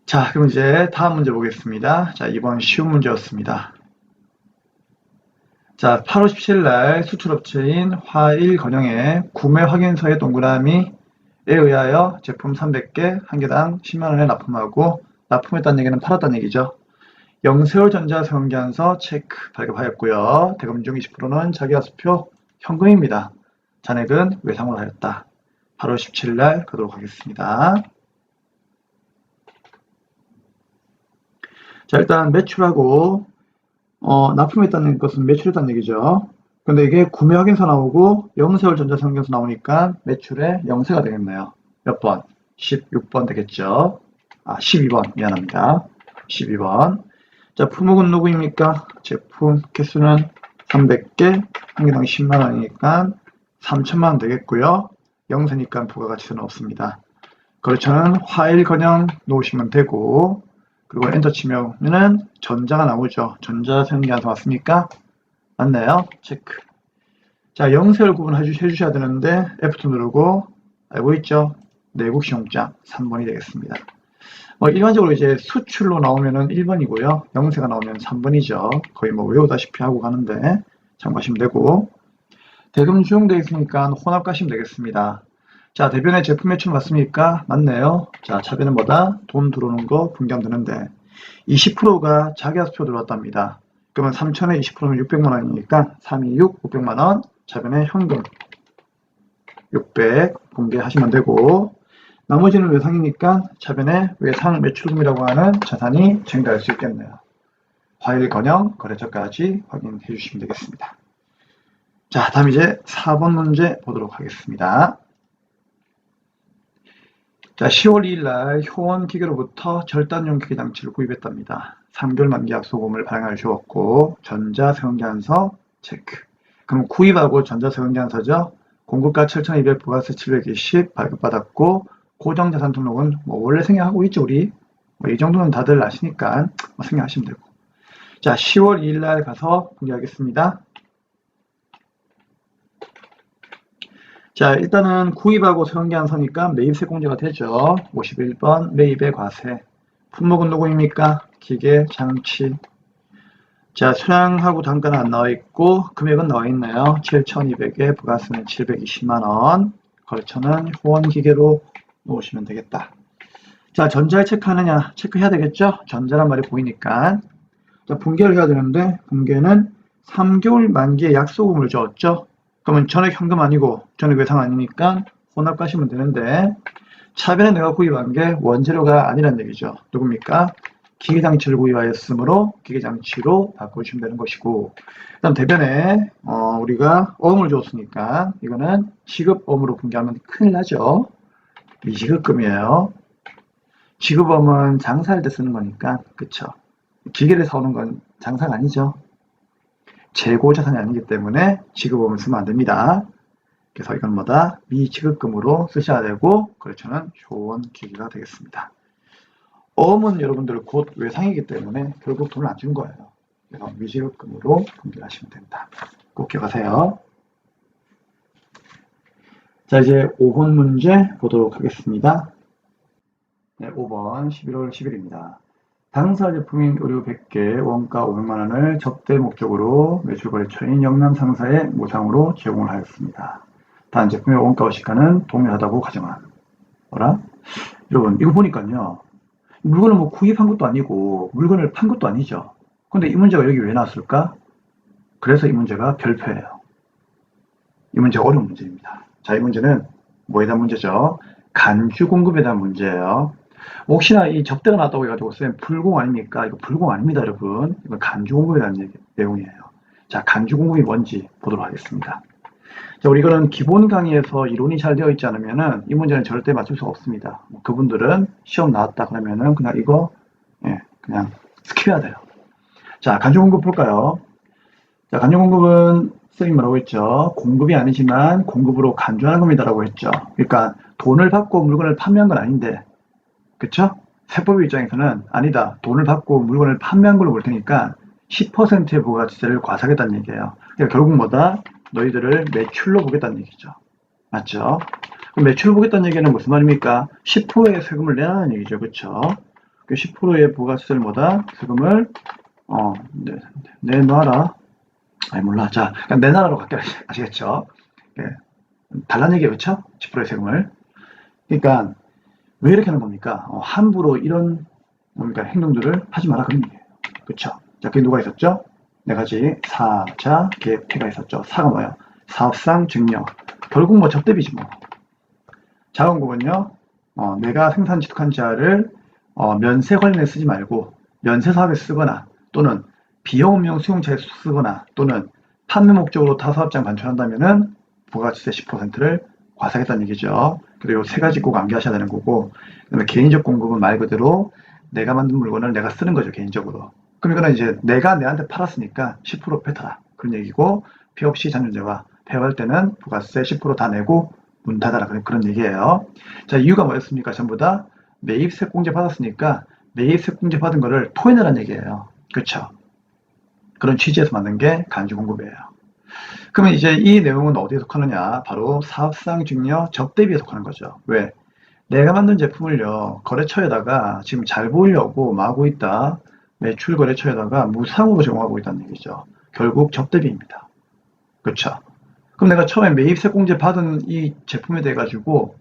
자, 그럼 이제 다음 문제 보겠습니다. 자, 이번 쉬운 문제였습니다. 자, 8월 17일 날 수출업체인 화일건영의 구매 확인서의 동그라미에 의하여 제품 300개, 한 개당 10만 원에 납품하고, 납품했다는 얘기는 팔았다는 얘기죠. 영세월 전자성형기한서 체크 발급하였고요. 대금 중 20%는 자기와수표 현금입니다. 잔액은 외상으로 하였다. 8월 17일 날 가도록 하겠습니다. 자, 일단 매출하고 납품했다는 것은 매출했다는 얘기죠. 근데 이게 구매 확인서 나오고 영세월 전자성형기한서 나오니까 매출의 영세가 되겠네요. 몇 번? 16번 되겠죠. 12번 미안합니다. 12번. 자, 품목은 누구입니까? 제품 개수는 300개, 한 개당 10만 원이니까 3천만 원 되겠고요. 영세니까 부가가치는 없습니다. 거래처는 화일건영 놓으시면 되고, 그리고 엔터 치면은 전자가 나오죠. 전자세원기한서 맞습니까? 맞나요? 체크. 자, 영세를 구분해주셔야 되는데 F2 누르고, 알고 있죠? 내국시용장 3번이 되겠습니다. 일반적으로 이제 수출로 나오면은 1번이고요. 영세가 나오면 3번이죠. 거의 뭐 외우다시피 하고 가는데 참고하시면 되고, 대금 수용되어 있으니까 혼합 가시면 되겠습니다. 자, 대변의 제품 매출 맞습니까? 맞네요. 자, 차변은 뭐다? 돈 들어오는 거 분기하면 되는데 20%가 자기하수표 들어왔답니다. 그러면 3천에 20%면 600만 원이니까 326, 500만 원, 차변의 현금 600 공개하시면 되고, 나머지는 외상이니까 차변의 외상 매출금이라고 하는 자산이 증가할 수 있겠네요. 화일 건영 거래처까지 확인해 주시면 되겠습니다. 자, 다음 이제 4번 문제 보도록 하겠습니다. 자, 10월 2일 날 효원기계로부터 절단용 기계장치를 구입했답니다. 3개월 만기 약소금을 발행하여 주었고, 전자세원기한서 체크. 그럼 구입하고 전자세원기한서죠. 공급가 7,200, 부가세 720 발급받았고, 고정자산 등록은 뭐 원래 생략하고 있죠, 우리. 이 정도는 다들 아시니까 생략하시면 되고. 자, 10월 2일 날 가서 공개하겠습니다. 자, 일단은 구입하고 세원기한서니까 매입세 공제가 되죠. 51번 매입의 과세. 품목은 누구입니까? 기계, 장치. 자, 수량하고 단가는 안 나와 있고 금액은 나와 있네요. 7,200에 부가세는 720만 원. 거래처는 호원기계로 놓으시면 되겠다. 자, 전자를 체크하느냐? 체크해야 되겠죠? 전자란 말이 보이니까. 자, 분개를 해야 되는데 분개는 3개월 만기에 약소금을 줬죠. 그러면 전액 현금 아니고 전액 외상 아니니까 혼합 가시면 되는데, 차변에 내가 구입한 게 원재료가 아니란 얘기죠. 누굽니까? 기계장치를 구입하였으므로 기계장치로 바꿔주시면 되는 것이고, 그 다음 대변에 우리가 어음을 줬으니까 이거는 지급어음으로 분개하면 큰일 나죠. 미지급금이에요. 지급어음은 장사할 때 쓰는 거니까, 그쵸? 기계를 사오는 건 장사가 아니죠. 재고 자산이 아니기 때문에 지급어음을 쓰면 안 됩니다. 그래서 이건 뭐다? 미지급금으로 쓰셔야 되고, 거래처는 효원기계가 되겠습니다. 어음은 여러분들 곧 외상이기 때문에 결국 돈을 안 준 거예요. 그래서 미지급금으로 분개하시면 된다. 꼭 기억하세요. 자, 이제 5번 문제 보도록 하겠습니다. 네, 5번 11월 10일입니다. 당사 제품인 의류 100개 원가 500만 원을 접대 목적으로 매출거래처인 영남상사에 무상으로 제공을 하였습니다. 단 제품의 원가와 시가는 동일하다고 가정한. 뭐라? 여러분, 이거 보니까요. 물건을 뭐 구입한 것도 아니고 물건을 판 것도 아니죠. 근데 이 문제가 여기 왜 나왔을까? 그래서 이 문제가 별표예요. 이 문제가 어려운 문제입니다. 자, 이 문제는 뭐에 대한 문제죠? 간주 공급에 대한 문제예요. 혹시나 이 접대가 나왔다고 해가지고 쌤 불공 아닙니까? 이거 불공 아닙니다, 여러분. 이건 간주 공급에 대한 내용이에요. 자, 간주 공급이 뭔지 보도록 하겠습니다. 자, 우리 이거는 기본 강의에서 이론이 잘 되어 있지 않으면은 이 문제는 절대 맞출 수가 없습니다. 그분들은 시험 나왔다 그러면은 그냥 이거 그냥 스킵해야 돼요. 자, 간주 공급 볼까요? 자, 간주 공급은 쌤이 뭐라고 했죠? 공급이 아니지만 공급으로 간주하는 겁니다라고 했죠. 그러니까 돈을 받고 물건을 판매한 건 아닌데, 그쵸? 세법 입장에서는 아니다. 돈을 받고 물건을 판매한 걸로 볼 테니까 10%의 부가가치세를 과세하겠다는 얘기예요. 그러니까 결국 뭐다? 너희들을 매출로 보겠다는 얘기죠. 맞죠? 그럼 매출로 보겠다는 얘기는 무슨 말입니까? 10%의 세금을 내라는 얘기죠. 그쵸? 그 10%의 부가세를 뭐다? 세금을 내놔라. 아니 몰라. 자, 그냥 내놔라로 갈게. 아시겠죠? 예. 달라는 얘기예요. 그쵸? 10%의 세금을. 그러니까 왜 이렇게 하는 겁니까? 함부로 이런 뭡니까? 행동들을 하지 마라 그런 얘기예요. 그쵸? 자, 그게 누가 있었죠? 네 가지 사자, 계획, 태가 있었죠. 사가 뭐예요? 사업상 증여. 결국 뭐 접대비지 뭐. 자원금은요, 내가 생산 취득한 자를 면세 관련에 쓰지 말고 면세 사업에 쓰거나 또는 비용업용 수용차에 쓰거나 또는 판매 목적으로 타 사업장 반출한다면은 부가가치세 10%를 과세하겠다는 얘기죠. 그리고 세 가지 꼭 암기하셔야 되는 거고, 그다음에 개인적 공급은 말 그대로 내가 만든 물건을 내가 쓰는 거죠, 개인적으로. 그럼 이거는 이제 내가 내한테 팔았으니까 10% 뱉어라. 그런 얘기고, 피없이 잔존재와 폐업할 때는 부가세 10%다 내고 문 닫아라. 그런 얘기예요. 자, 이유가 뭐였습니까? 전부 다 매입세공제 받았으니까 매입세공제 받은 거를 토해내라는 얘기예요. 그렇죠? 그런 취지에서 만든 게 간주공급이에요. 그러면 이제 이 내용은 어디에 속하느냐? 바로 사업상 증여 접대비에 속하는 거죠. 왜? 내가 만든 제품을요, 거래처에다가 지금 잘 보이려고 마고 있다. 매출 거래처에다가 무상으로 제공하고 있다는 얘기죠. 결국 접대비입니다. 그렇죠? 그럼 내가 처음에 매입세공제 받은 이 제품에 대해 가지고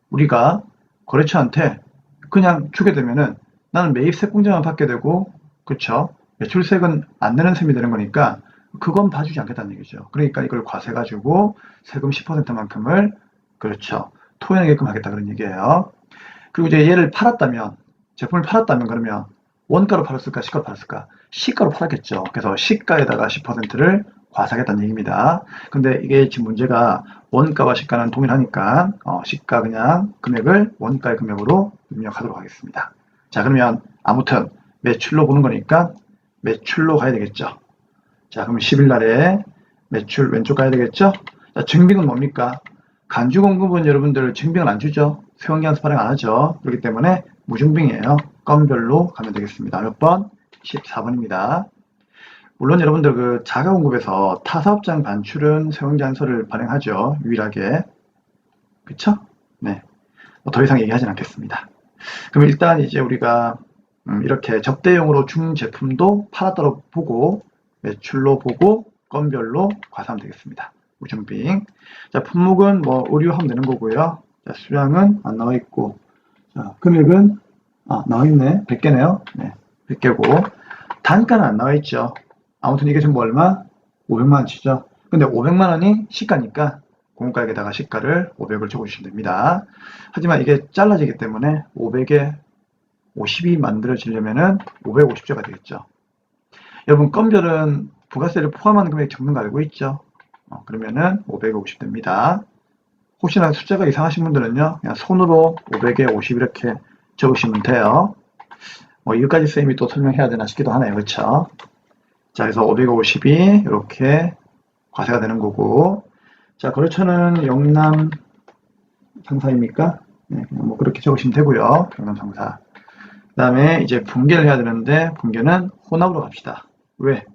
우리가 거래처한테 그냥 주게 되면은 나는 매입세공제만 받게 되고, 그렇죠? 매출세금은 안 내는 셈이 되는 거니까 그건 봐주지 않겠다는 얘기죠. 그러니까 이걸 과세 가지고 세금 10%만큼을, 그렇죠, 토해내게끔 하겠다, 그런 얘기예요. 그리고 이제 얘를 팔았다면, 제품을 팔았다면, 그러면 원가로 팔았을까, 시가로 팔았을까? 시가로 팔았겠죠. 그래서 시가에다가 10%를 과세하겠다는 얘기입니다. 근데 이게 지금 문제가 원가와 시가는 동일하니까 시가 그냥 금액을 원가의 금액으로 입력하도록 하겠습니다. 자, 그러면 아무튼 매출로 보는 거니까 매출로 가야 되겠죠. 자, 그럼 10일 날에 매출 왼쪽 가야 되겠죠. 자, 증빙은 뭡니까? 간주공급은 여러분들 증빙을 안 주죠. 세원기한수 발행 안 하죠. 그렇기 때문에 무증빙이에요. 건별로 가면 되겠습니다. 몇 번? 14번입니다. 물론 여러분들 그 자가공급에서 타사업장 반출은 세원기한서를 발행하죠. 유일하게. 그쵸? 네. 더 이상 얘기하진 않겠습니다. 그럼 일단 이제 우리가 이렇게 접대용으로 준 제품도 팔았다고 보고 매출로 보고 건별로 과세하면 되겠습니다. 무증빙. 자, 품목은 뭐 의류하면 되는 거고요. 자, 수량은 안 나와 있고, 자, 금액은 나와 있네. 100개네요. 네, 100개고 단가는 안 나와 있죠. 아무튼 이게 전부 얼마? 500만 원치죠. 근데 500만 원이 시가니까 공가액에다가 시가를 500을 적어주시면 됩니다. 하지만 이게 잘라지기 때문에 500에 50이 만들어지려면은 550조가 되겠죠. 여러분, 건별은 부가세를 포함하는 금액이 적는 거 알고 있죠? 그러면은 550 됩니다. 혹시나 숫자가 이상하신 분들은요, 그냥 손으로 500에 50 이렇게 적으시면 돼요. 이거까지 쌤이 또 설명해야 되나 싶기도 하네요. 그렇죠? 자, 그래서 550이 이렇게 과세가 되는 거고, 자, 거래처는 영남 상사입니까? 네, 뭐 그렇게 적으시면 되고요. 영남 상사. 그 다음에 이제 분계를 해야 되는데, 분계는 혼합으로 갑시다. 왜?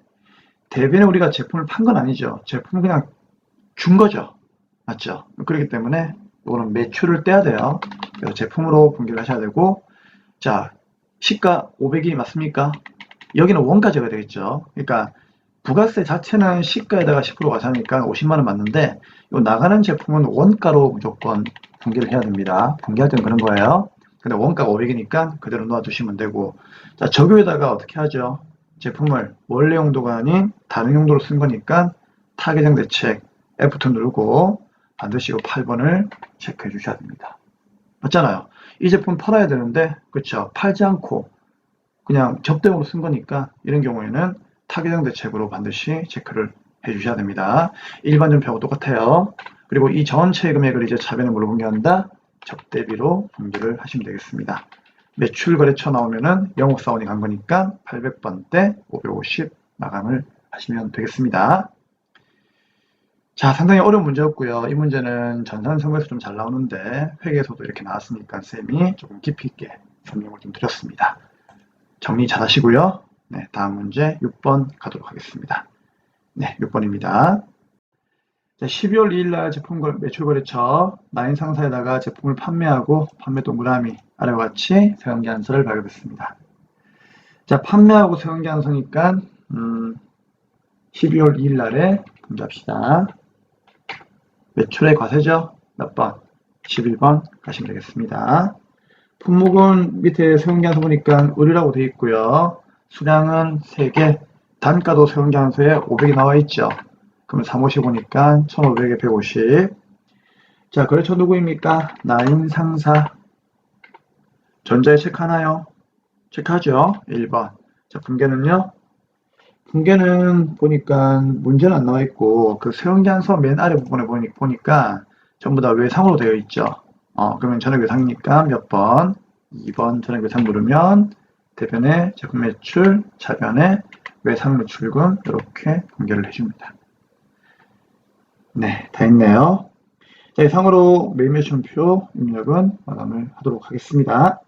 대변에 우리가 제품을 판 건 아니죠. 제품을 그냥 준 거죠. 맞죠? 그렇기 때문에 이거는 매출을 떼야 돼요. 그래서 제품으로 분계를 하셔야 되고, 자, 시가 500이 맞습니까? 여기는 원가 적어야 되겠죠. 그러니까 부가세 자체는 시가에다가 10% 과세하니까 50만 원 맞는데, 이 나가는 제품은 원가로 무조건 분계를 해야 됩니다. 분계할 때는 그런 거예요. 근데 원가가 500이니까 그대로 놓아두시면 되고, 자, 적용에다가 어떻게 하죠? 제품을 원래 용도가 아닌 다른 용도로 쓴 거니까 타개정 대책 F2 누르고 반드시 이 8번을 체크해 주셔야 됩니다. 맞잖아요. 이 제품 팔아야 되는데, 그쵸? 팔지 않고 그냥 접대용으로 쓴 거니까 이런 경우에는 타개정 대책으로 반드시 체크를 해 주셔야 됩니다. 일반 전표하고 똑같아요. 그리고 이 전체 금액을 이제 차변에 뭘로 분계한다? 접대비로 분계를 하시면 되겠습니다. 매출 거래처 나오면은 영업사원이 간 거니까 800번 때 550 마감을 하시면 되겠습니다. 자, 상당히 어려운 문제였고요. 이 문제는 전산선거에서 좀 잘 나오는데 회계에서도 이렇게 나왔으니까 쌤이 조금 깊이 있게 설명을 좀 드렸습니다. 정리 잘 하시고요. 네, 다음 문제 6번 가도록 하겠습니다. 네, 6번입니다. 12월 2일 날 제품 매출 거래처 나인 상사에다가 제품을 판매하고 판매 동그라미 아래와 같이 세관계안서를 발급했습니다. 자, 판매하고 세관계안서니까 12월 2일 날에 분배합시다. 매출의 과세죠? 몇 번? 11번 가시면 되겠습니다. 품목은 밑에 세관계안서 보니까 의류라고 되어 있고요. 수량은 3개, 단가도 세관계안서에 500이 나와 있죠. 그러면 350 오니까 1500에 150. 자, 거래처 누구입니까? 나인 상사. 전자에 체크하나요? 체크하죠. 1번. 자, 분계는요? 분계는 보니까 문제는 안 나와 있고, 그 세원계안서 맨 아래 부분에 보니까 전부 다 외상으로 되어 있죠. 그러면 전액 외상이니까 몇 번? 2번 전액 외상 누르면 대변에 제품 매출, 차변에 외상노출금 이렇게 공개를 해줍니다. 네, 다 했네요. 자, 이상으로 매매시험표 입력은 마감을 하도록 하겠습니다.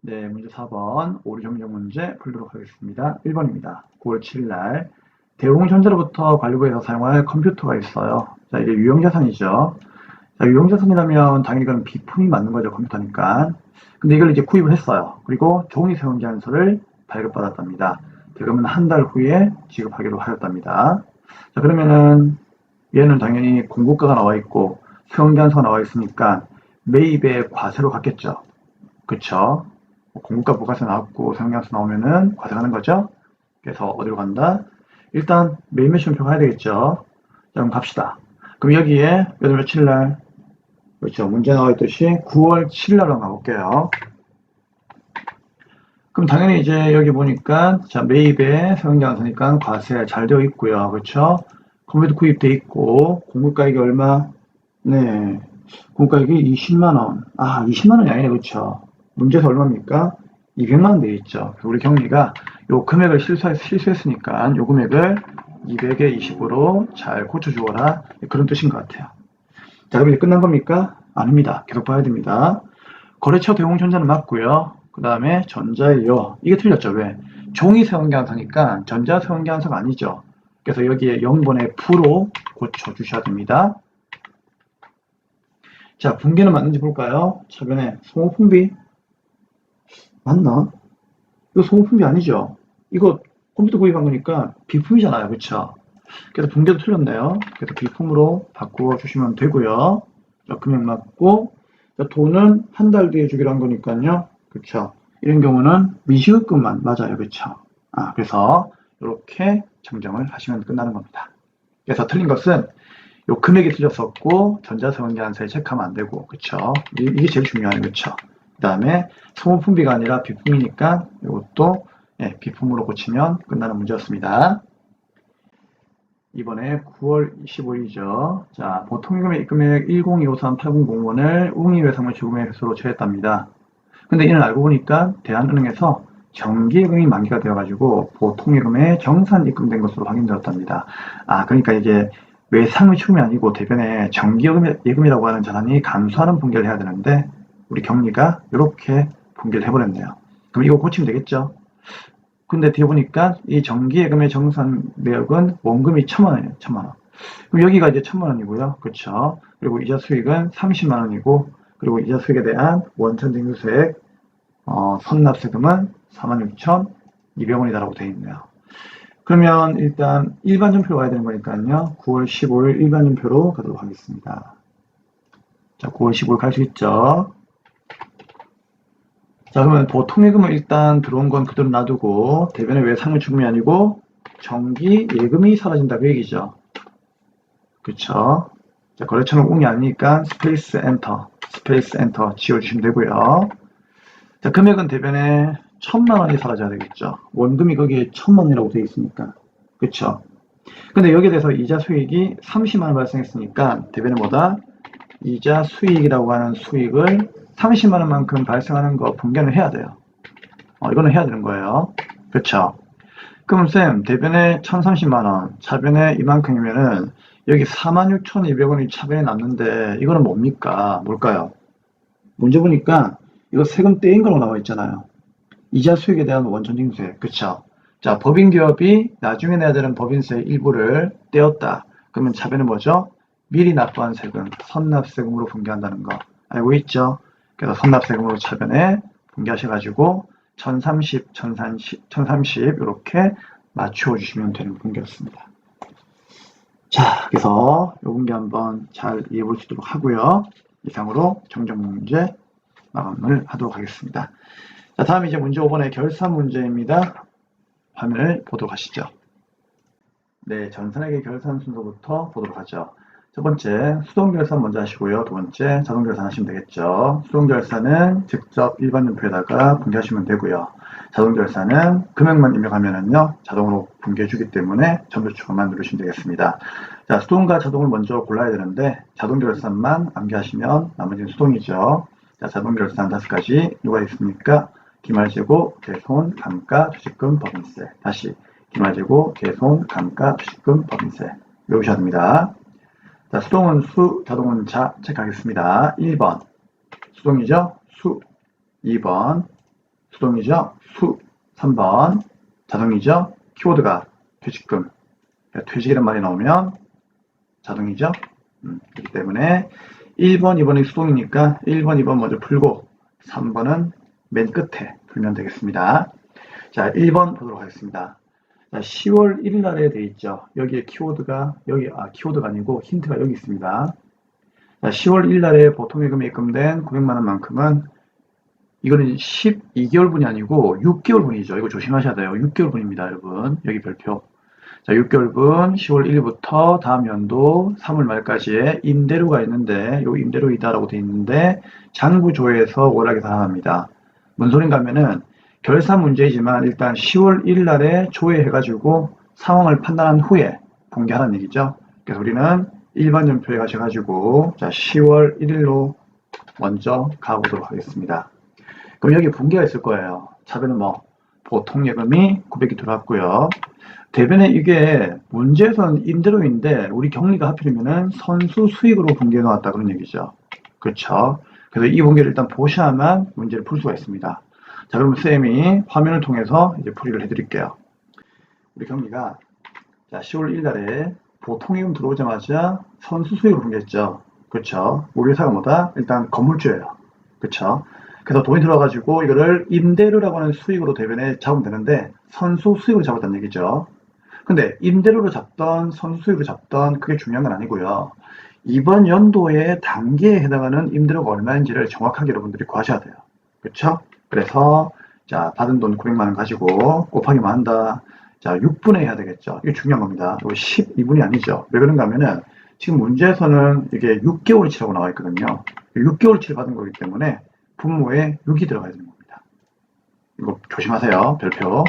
네, 문제 4번 오류 정정 문제 풀도록 하겠습니다. 1번입니다. 9월 7일 날 대웅전자로부터 관리부에서 사용할 컴퓨터가 있어요. 자, 이게 유형자산이죠. 자, 유형자산이라면 당연히 이건 비품이 맞는 거죠, 컴퓨터니까. 근데 이걸 이제 구입을 했어요. 그리고 종이 세운기한서를 발급받았답니다. 대금은 한 달 후에 지급하기로 하였답니다. 자, 그러면은 얘는 당연히 공고가가 나와 있고 세운기한서가 나와 있으니까 매입의 과세로 갔겠죠. 그쵸? 공고가 부가세 나왔고 세운기한서 나오면은 과세가는 거죠. 그래서 어디로 간다? 일단 매매시험표 가야 되겠죠. 자, 그럼 갑시다. 그럼 여기에 몇 월 며칠 날, 그렇죠, 문제 나와 있듯이 9월 7일 날로 가볼게요. 그럼 당연히 이제 여기 보니까 자, 매입에 세운기한서니까 과세 잘 되어 있고요. 그렇죠? 컴퓨터 구입돼 있고 공급가액이 얼마? 네, 공급가액이 20만원. 아, 20만원이 아니네. 그렇죠? 문제에서 얼마입니까? 200만원 되어 있죠. 우리 경리가 요 금액을 실수했으니까 요 금액을 200에 20으로 잘 고쳐주어라. 그런 뜻인 것 같아요. 자, 그럼 이제 끝난 겁니까? 아닙니다. 계속 봐야 됩니다. 거래처 대웅전자는 맞고요. 그 다음에 전자예요. 이게 틀렸죠. 왜? 종이 세운기한서니까 전자 세운기한서가 아니죠. 그래서 여기에 0번의 F로 고쳐주셔야 됩니다. 자, 분기는 맞는지 볼까요? 차변에 소모품비 맞나? 이거 소모품비 아니죠? 이거 컴퓨터 구입한 거니까 비품이잖아요. 그쵸? 그래서 분계도 틀렸네요. 그래서 비품으로 바꾸어 주시면 되고요. 자, 금액 맞고, 자, 돈은 한 달 뒤에 주기로 한 거니까요. 그쵸? 이런 경우는 미지급금만 맞아요. 그쵸? 아, 그래서 이렇게 정정을 하시면 끝나는 겁니다. 그래서 틀린 것은 요 금액이 틀렸었고 전자세운기한서에 체크하면 안 되고, 그쵸? 이게 제일 중요하네요. 그쵸? 그 다음에 소모품비가 아니라 비품이니까 이것도 비품으로 고치면 끝나는 문제였습니다. 이번에 9월 25일이죠. 자, 보통예금의 입금액 102538001을 웅이외상물 지급금액 횟수로 처했답니다. 근데 이는 알고 보니까 대한은행에서 정기예금이 만기가 되어가지고 보통예금에 정산 입금된 것으로 확인되었답니다. 아, 그러니까 이게 외상의 추금이 아니고 대변에 정기예금이라고 하는 자산이 감소하는 분계를 해야 되는데 우리 경리가 이렇게 분계를 해버렸네요. 그럼 이거 고치면 되겠죠? 근데 뒤에 보니까 이 정기예금의 정산 내역은 원금이 1,000만원이에요. 1,000만원. 그럼 여기가 이제 1,000만원이고요. 그렇죠? 그리고 이자 수익은 30만원이고, 그리고 이자 수익에 대한 원천징수세액 선납세금은 46,200원이다라고 되어 있네요. 그러면 일단 일반전표로 가야 되는 거니까요. 9월 15일 일반전표로 가도록 하겠습니다. 자, 9월 15일 갈 수 있죠? 자, 그러면 보통예금은 일단 들어온 건 그대로 놔두고 대변에 외상물 추금이 아니고 정기 예금이 사라진다 그 얘기죠. 그쵸? 자, 거래처는 웅이 아니니까 스페이스 엔터 지워주시면 되고요. 자, 금액은 대변에 1,000만원이 사라져야 되겠죠. 원금이 거기에 1,000만원이라고 되어 있으니까. 그쵸? 근데 여기에 대해서 이자 수익이 30만원 발생했으니까 대변에 뭐다? 이자 수익이라고 하는 수익을 30만원만큼 발생하는 거 분견을 해야 돼요. 이거는 해야 되는 거예요. 그쵸? 그럼 쌤, 대변에 1,030만원, 차변에 이만큼이면은 여기 46,200원이 차변에 남는데 이거는 뭡니까? 뭘까요? 문제 보니까 이거 세금 떼인 거로 나와 있잖아요. 이자 수익에 대한 원천징수세. 그쵸? 자, 법인기업이 나중에 내야 되는 법인세 일부를 떼었다. 그러면 차변은 뭐죠? 미리 납부한 세금, 선납세금으로 분개한다는 거 알고 있죠? 그래서 선납세금으로 차변에 분개하셔가지고 1030, 1030 이렇게 맞춰 주시면 되는 분개였습니다. 자, 그래서 이 분개 한번 잘 이해해 볼 수 있도록 하고요. 이상으로 정정 문제 마감을 하도록 하겠습니다. 자, 다음 이제 문제 5번의 결산 문제입니다. 화면을 보도록 하시죠. 네, 전산회계 결산 순서부터 보도록 하죠. 첫 번째, 수동결산 먼저 하시고요. 두 번째, 자동결산 하시면 되겠죠. 수동결산은 직접 일반전표에다가 분개하시면 되고요. 자동결산은 금액만 입력하면은요, 자동으로 분개해주기 때문에 전부추가만 누르시면 되겠습니다. 자, 수동과 자동을 먼저 골라야 되는데, 자동결산만 암기하시면 나머지는 수동이죠. 자, 자동결산 5가지 누가 있습니까? 기말재고, 대손, 감가, 주식금, 법인세. 다시 기마재고, 개송, 감가, 투식금, 법인세. 외우셔야 됩니다. 자, 수동은 수, 자동은 자 체크하겠습니다. 1번 수동이죠? 수. 2번 수동이죠? 수. 3번 자동이죠? 키워드가 퇴직금. 퇴직이란 말이 나오면 자동이죠? 그렇기 때문에 1번, 2번이 수동이니까 1번, 2번 먼저 풀고 3번은 맨 끝에 풀면 되겠습니다. 자, 1번 보도록 하겠습니다. 자, 10월 1일 날에 돼 있죠. 여기에 키워드가 키워드가 아니고 힌트가 여기 있습니다. 자, 10월 1일 날에 보통예금에 입금된 900만 원만큼은 이거는 12개월분이 아니고 6개월분이죠. 이거 조심하셔야 돼요. 6개월분입니다, 여러분. 여기 별표. 자, 6개월분 10월 1일부터 다음 연도 3월 말까지의 임대료가 있는데 요 임대료이다라고 돼 있는데 장부조에서 월하게 상환합니다. 뭔 소린가 하면은 결산 문제이지만 일단 10월 1일 날에 조회해가지고 상황을 판단한 후에 공개하라는 얘기죠. 그래서 우리는 일반 연표에 가셔가지고 자 10월 1일로 먼저 가보도록 하겠습니다. 그럼 여기 분기가 있을 거예요. 차변은 뭐 보통 예금이 900이 들어왔고요. 대변에 이게 문제에서는 임대료인데 우리 경리가 하필이면은 선수 수익으로 분기해 놓았다 그런 얘기죠. 그렇죠. 그래서 이 분기를 일단 보셔야만 문제를 풀 수가 있습니다. 자, 그럼 쌤이 화면을 통해서 이제 풀이를 해드릴게요. 우리 경리가 자 10월 1일 날에 보통예금 들어오자마자 선수 수익으로 분기했죠. 그렇죠. 우리 회사가 뭐다? 일단 건물주예요. 그렇죠. 그래서 돈이 들어와가지고 이거를 임대료라고 하는 수익으로 대변에 잡으면 되는데 선수 수익으로 잡았다는 얘기죠. 근데 임대료로 잡던 선수 수익으로 잡던 그게 중요한 건 아니고요. 이번 연도의 단계에 해당하는 임대료가 얼마인지를 정확하게 여러분들이 구하셔야 돼요. 그렇죠? 그래서 자 받은 돈 900만 원 가지고 곱하기만 한다. 자 6분의 해야 되겠죠. 이게 중요한 겁니다. 이거 12분이 아니죠. 왜 그런가 하면은 지금 문제에서는 이게 6개월치라고 나와 있거든요. 6개월치를 받은 거기 때문에 분모에 6이 들어가야 되는 겁니다. 이거 조심하세요. 별표.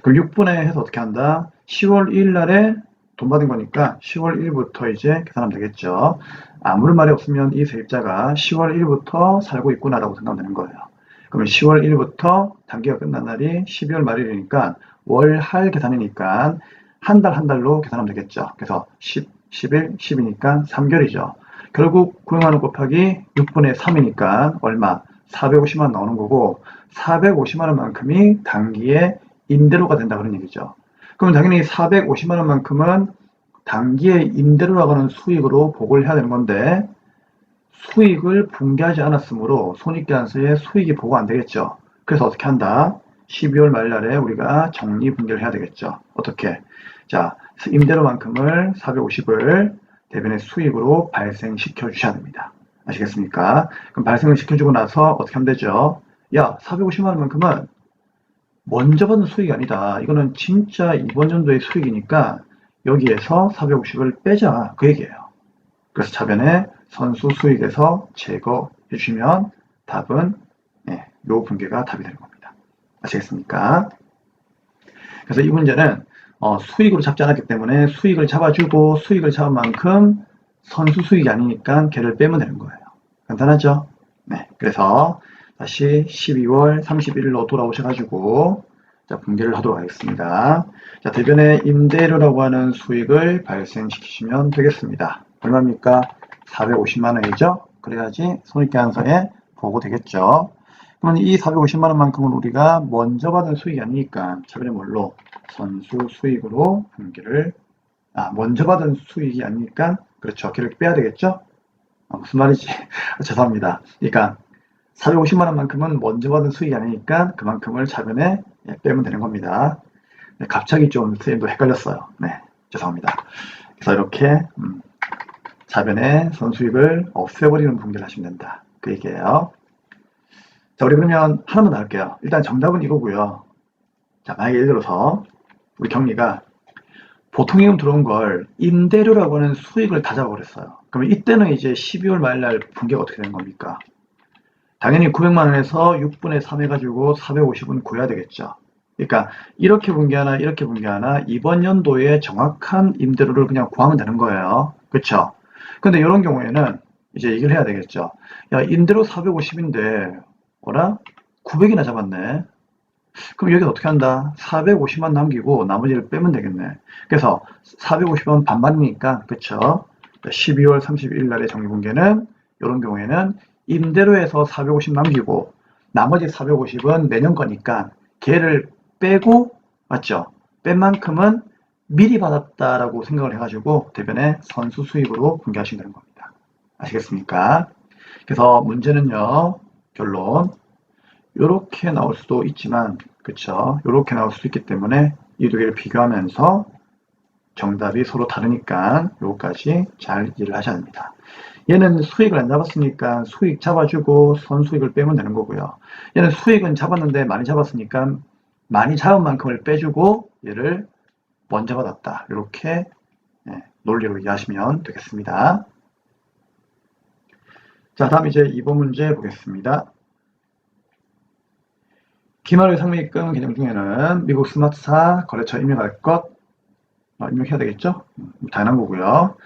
그럼 6분의 해서 어떻게 한다? 10월 1일 날에 돈 받은 거니까 10월 1일부터 이제 계산하면 되겠죠. 아무런 말이 없으면 이 세입자가 10월 1일부터 살고 있구나라고 생각하면 되는 거예요. 그러면 10월 1일부터 단기가 끝난 날이 12월 말일이니까 월할 계산이니까 한 달 한 달로 계산하면 되겠죠. 그래서 10, 11, 10이니까 3개월이죠. 결국 900만 원 곱하기 6분의 3이니까 얼마? 450만 원 나오는 거고 450만 원만큼이 단기에 임대료가 된다 그런 얘기죠. 그럼 당연히 450만 원만큼은 단기에 임대료라고 하는 수익으로 보고를 해야 되는 건데 수익을 분기하지 않았으므로 손익계산서에 수익이 보고 안 되겠죠. 그래서 어떻게 한다? 12월 말날에 우리가 정리 분기를 해야 되겠죠. 어떻게? 자, 임대료만큼을 450을 대변의 수익으로 발생시켜 주셔야 됩니다. 아시겠습니까? 그럼 발생을 시켜주고 나서 어떻게 하면 되죠? 야, 450만 원만큼은 먼저 받은 수익이 아니다. 이거는 진짜 이번 연도의 수익이니까 여기에서 450을 빼자. 그 얘기예요. 그래서 차변에 선수 수익에서 제거해 주시면 답은 요 분계가 답이 되는 겁니다. 아시겠습니까? 그래서 이 문제는 수익으로 잡지 않았기 때문에 수익을 잡아주고 수익을 잡은 만큼 선수 수익이 아니니까 걔를 빼면 되는 거예요. 간단하죠? 네. 그래서 다시 12월 31일로 돌아오셔가지고 자, 분계를 하도록 하겠습니다. 자, 대변에 임대료라고 하는 수익을 발생시키시면 되겠습니다. 얼마입니까? 450만 원이죠? 그래야지 손익계산서에 보고 되겠죠. 그러면 이 450만 원만큼은 우리가 먼저 받은 수익이 아니니까 차변에 뭘로? 선수 수익으로 분기를 먼저 받은 수익이 아니니까 그렇죠. 걔를 빼야 되겠죠? 무슨 말이지? 죄송합니다. 그러니까 450만 원만큼은 먼저 받은 수익이 아니니까 그만큼을 차변에 빼면 되는 겁니다. 네, 갑자기 좀 선생님도 헷갈렸어요. 네, 죄송합니다. 그래서 이렇게 차변에 선수익을 없애버리는 분기를 하시면 된다. 그 얘기예요. 자, 우리 그러면 하나만 더 할게요. 일단 정답은 이거고요. 자, 만약에 예를 들어서 우리 경리가 보통예금 들어온 걸 임대료라고 하는 수익을 다 잡아버렸어요. 그러면 이때는 이제 12월 말날 분기가 어떻게 되는 겁니까? 당연히 900만 원에서 6분의 3 해가지고 450은 구해야 되겠죠. 그러니까 이렇게 분기하나 이렇게 분기하나 이번 연도에 정확한 임대료를 그냥 구하면 되는 거예요. 그렇죠? 근데 이런 경우에는 이제 얘기를 해야 되겠죠. 야, 임대료 450인데 어라? 900이나 잡았네. 그럼 여기 어떻게 한다? 450만 남기고 나머지를 빼면 되겠네. 그래서 450원 반반이니까, 그쵸? 12월 31일 날의 정기분계는 이런 경우에는 임대료에서 450 남기고 나머지 450은 내년 거니까 걔를 빼고, 맞죠? 뺀 만큼은 미리 받았다라고 생각을 해가지고 대변에 선수 수익으로 분개하시면 되는 겁니다. 아시겠습니까? 그래서 문제는요, 결론. 요렇게 나올 수도 있지만, 그쵸? 요렇게 나올 수도 있기 때문에 이 두 개를 비교하면서 정답이 서로 다르니까 요거까지 잘 이해를 하셔야 됩니다. 얘는 수익을 안 잡았으니까 수익 잡아주고 선수익을 빼면 되는 거고요. 얘는 수익은 잡았는데 많이 잡았으니까 많이 잡은 만큼을 빼주고 얘를 먼저 받았다. 이렇게 논리로 이해하시면 되겠습니다. 자, 다음 이제 2번 문제 보겠습니다. 기말의 상매입금 개념 중에는 미국 스마트사 거래처 입력할 것 입력해야 되겠죠? 당연한 거고요.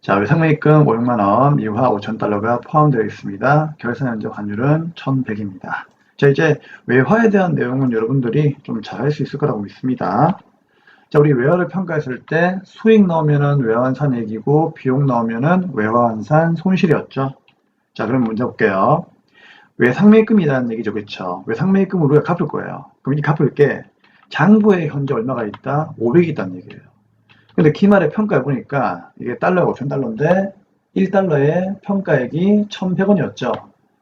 자, 외상매입금 500만원, 미화 5,000달러가 포함되어 있습니다. 결산 현재 환율은 1,100입니다. 자, 이제 외화에 대한 내용은 여러분들이 좀 잘 할 수 있을 거라고 믿습니다. 자, 우리 외화를 평가했을 때 수익 나오면은 외화환산 얘기고 비용 나오면은 외화환산 손실이었죠. 자, 그럼 문제 볼게요. 외상매입금이라는 얘기죠, 그렇죠? 외상매입금을 우리가 갚을 거예요. 그럼 이 갚을 게 장부에 현재 얼마가 있다? 500이 있다는 얘기예요. 근데 기말에 평가해 보니까 이게 달러가 5,000달러인데 1달러의 평가액이 1,100원이었죠.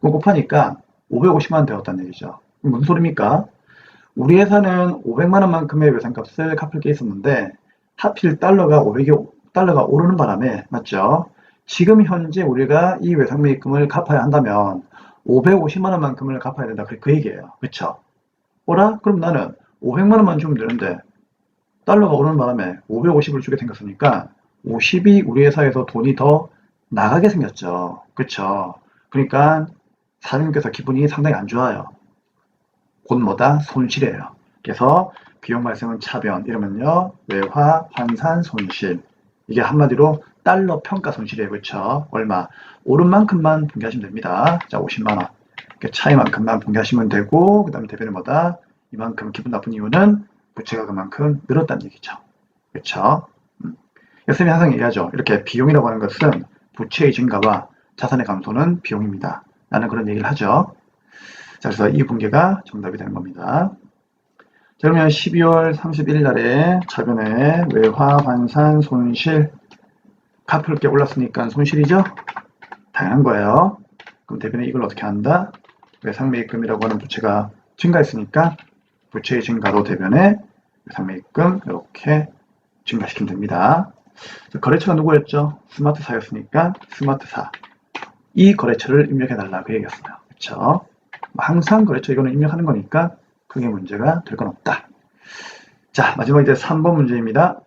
그거 곱하니까 550만 원 되었다는 얘기죠. 무슨 소리입니까? 우리 회사는 500만 원만큼의 외상값을 갚을 게 있었는데 하필 달러가 오르는 바람에, 맞죠? 지금 현재 우리가 이 외상매입금을 갚아야 한다면 550만 원만큼을 갚아야 된다. 그 얘기예요. 그쵸? 오라? 그럼 나는 500만 원만 주면 되는데 달러가 오르는 바람에 550을 주게 생겼으니까 50이 우리 회사에서 돈이 더 나가게 생겼죠. 그쵸? 그러니까 사장님께서 기분이 상당히 안 좋아요. 곧 뭐다? 손실이에요. 그래서 비용 발생은 차변 이러면요. 외화, 환산, 손실. 이게 한마디로 달러 평가 손실이에요. 그쵸? 얼마? 오른 만큼만 분개하시면 됩니다. 자, 50만원. 차이만큼만 분개하시면 되고, 그 다음에 대변은 뭐다? 이만큼 기분 나쁜 이유는 부채가 그만큼 늘었다는 얘기죠. 그쵸? 선생님이 항상 얘기하죠. 이렇게 비용이라고 하는 것은 부채의 증가와 자산의 감소는 비용입니다. 라는 그런 얘기를 하죠. 자, 그래서 이 분개가 정답이 되는 겁니다. 자, 그러면 12월 31일 날에 차변에 외화, 환산, 손실 갚을 게 올랐으니까 손실이죠? 당연한 거예요. 그럼 대변에 이걸 어떻게 한다? 외상매입금이라고 하는 부채가 증가했으니까 부채의 증가로 대변에 외상매입금 이렇게 증가시키면 됩니다. 거래처가 누구였죠? 스마트사였으니까 스마트사. 이 거래처를 입력해달라 그 얘기였어요. 그렇죠? 항상 거래처 이거는 입력하는 거니까 크게 문제가 될 건 없다. 자, 마지막 이제 3번 문제입니다.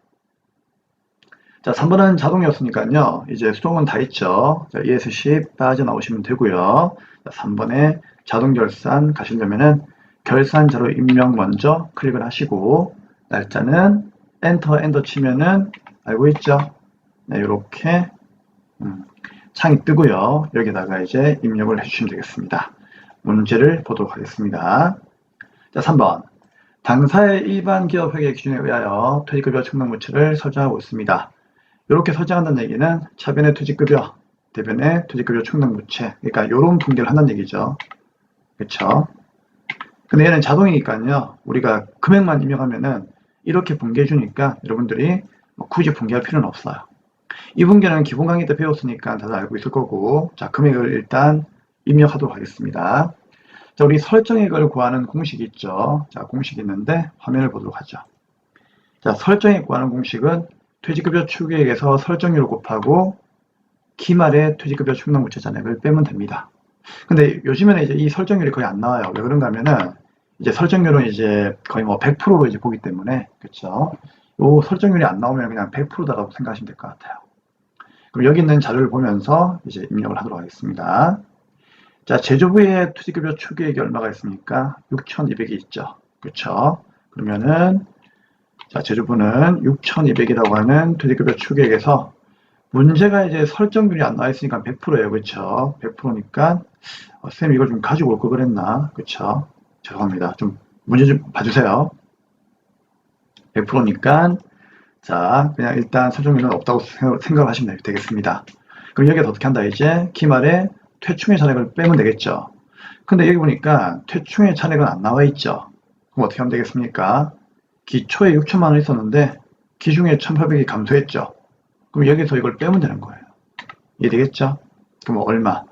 자, 3번은 자동이었으니까요. 이제 수동은 다 있죠. 자, ES10 빠져나오시면 되고요. 자, 3번에 자동결산 가시려면은 결산 자료 입력 먼저 클릭을 하시고 날짜는 엔터 치면은 알고 있죠? 네, 이렇게 창이 뜨고요. 여기다가 이제 입력을 해주시면 되겠습니다. 문제를 보도록 하겠습니다. 자, 3번. 당사의 일반 기업 회계 기준에 의하여 퇴직급여 충당부채를 설정하고 있습니다. 이렇게 설정한다는 얘기는 차변의 퇴직급여, 대변의 퇴직급여 충당부채, 그러니까 이런 분개를 한다는 얘기죠. 그렇죠? 근데 얘는 자동이니까요. 우리가 금액만 입력하면은 이렇게 분개해 주니까 여러분들이 굳이 분개할 필요는 없어요. 이 분개는 기본 강의 때 배웠으니까 다들 알고 있을 거고, 자, 금액을 일단 입력하도록 하겠습니다. 자, 우리 설정액을 구하는 공식이 있죠. 자, 공식이 있는데 화면을 보도록 하죠. 자, 설정액 구하는 공식은 퇴직급여 추계액에서 설정률을 곱하고 기말의 퇴직급여 충당부채 잔액을 빼면 됩니다. 근데 요즘에는 이제 이 설정률이 거의 안 나와요. 왜 그런가 하면은 이제 설정률은 이제 거의 뭐 100%로 이제 보기 때문에, 그쵸? 요 설정률이 안 나오면 그냥 100%다라고 생각하시면 될 것 같아요. 그럼 여기 있는 자료를 보면서 이제 입력을 하도록 하겠습니다. 자, 제조부의 퇴직급여 추계액이 얼마가 있습니까? 6,200이 있죠. 그쵸? 그러면은, 자, 제조부는 6,200이라고 하는 퇴직급여 추계액에서 문제가 이제 설정률이 안 나와 있으니까 100%예요. 그쵸? 100%니까, 쌤 이걸 좀 가지고 올 걸 그랬나? 그쵸? 죄송합니다. 좀 문제 좀 봐주세요. 100%니까 자, 그냥 일단 설정률은 없다고 생각을 하시면 되겠습니다. 그럼 여기서 어떻게 한다 이제 기말에 퇴충의 잔액을 빼면 되겠죠. 근데 여기 보니까 퇴충의 잔액은 안 나와 있죠. 그럼 어떻게 하면 되겠습니까? 기초에 6천만 원 있었는데 기중에 1,800이 감소했죠. 그럼 여기서 이걸 빼면 되는 거예요. 이해되겠죠? 그럼 얼마?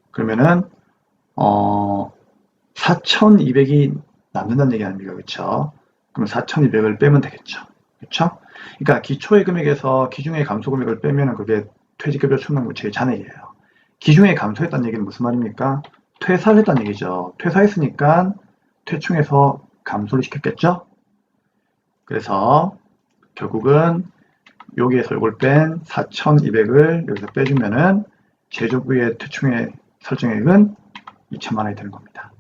그러면은 4,200이 남는다는 얘기 아닙니까? 그쵸? 그럼 4,200을 빼면 되겠죠. 그쵸? 그러니까 기초의 금액에서 기중의 감소 금액을 빼면은 그게 퇴직급여 충당부채의 잔액이에요. 기중의 감소했다는 얘기는 무슨 말입니까? 퇴사를 했다는 얘기죠. 퇴사했으니까 퇴충해서 감소를 시켰겠죠? 그래서 결국은 여기에서 이걸 뺀 4,200을 여기서 빼주면은 제조부의 퇴충의 설정액은 2천만 원이 되는 겁니다.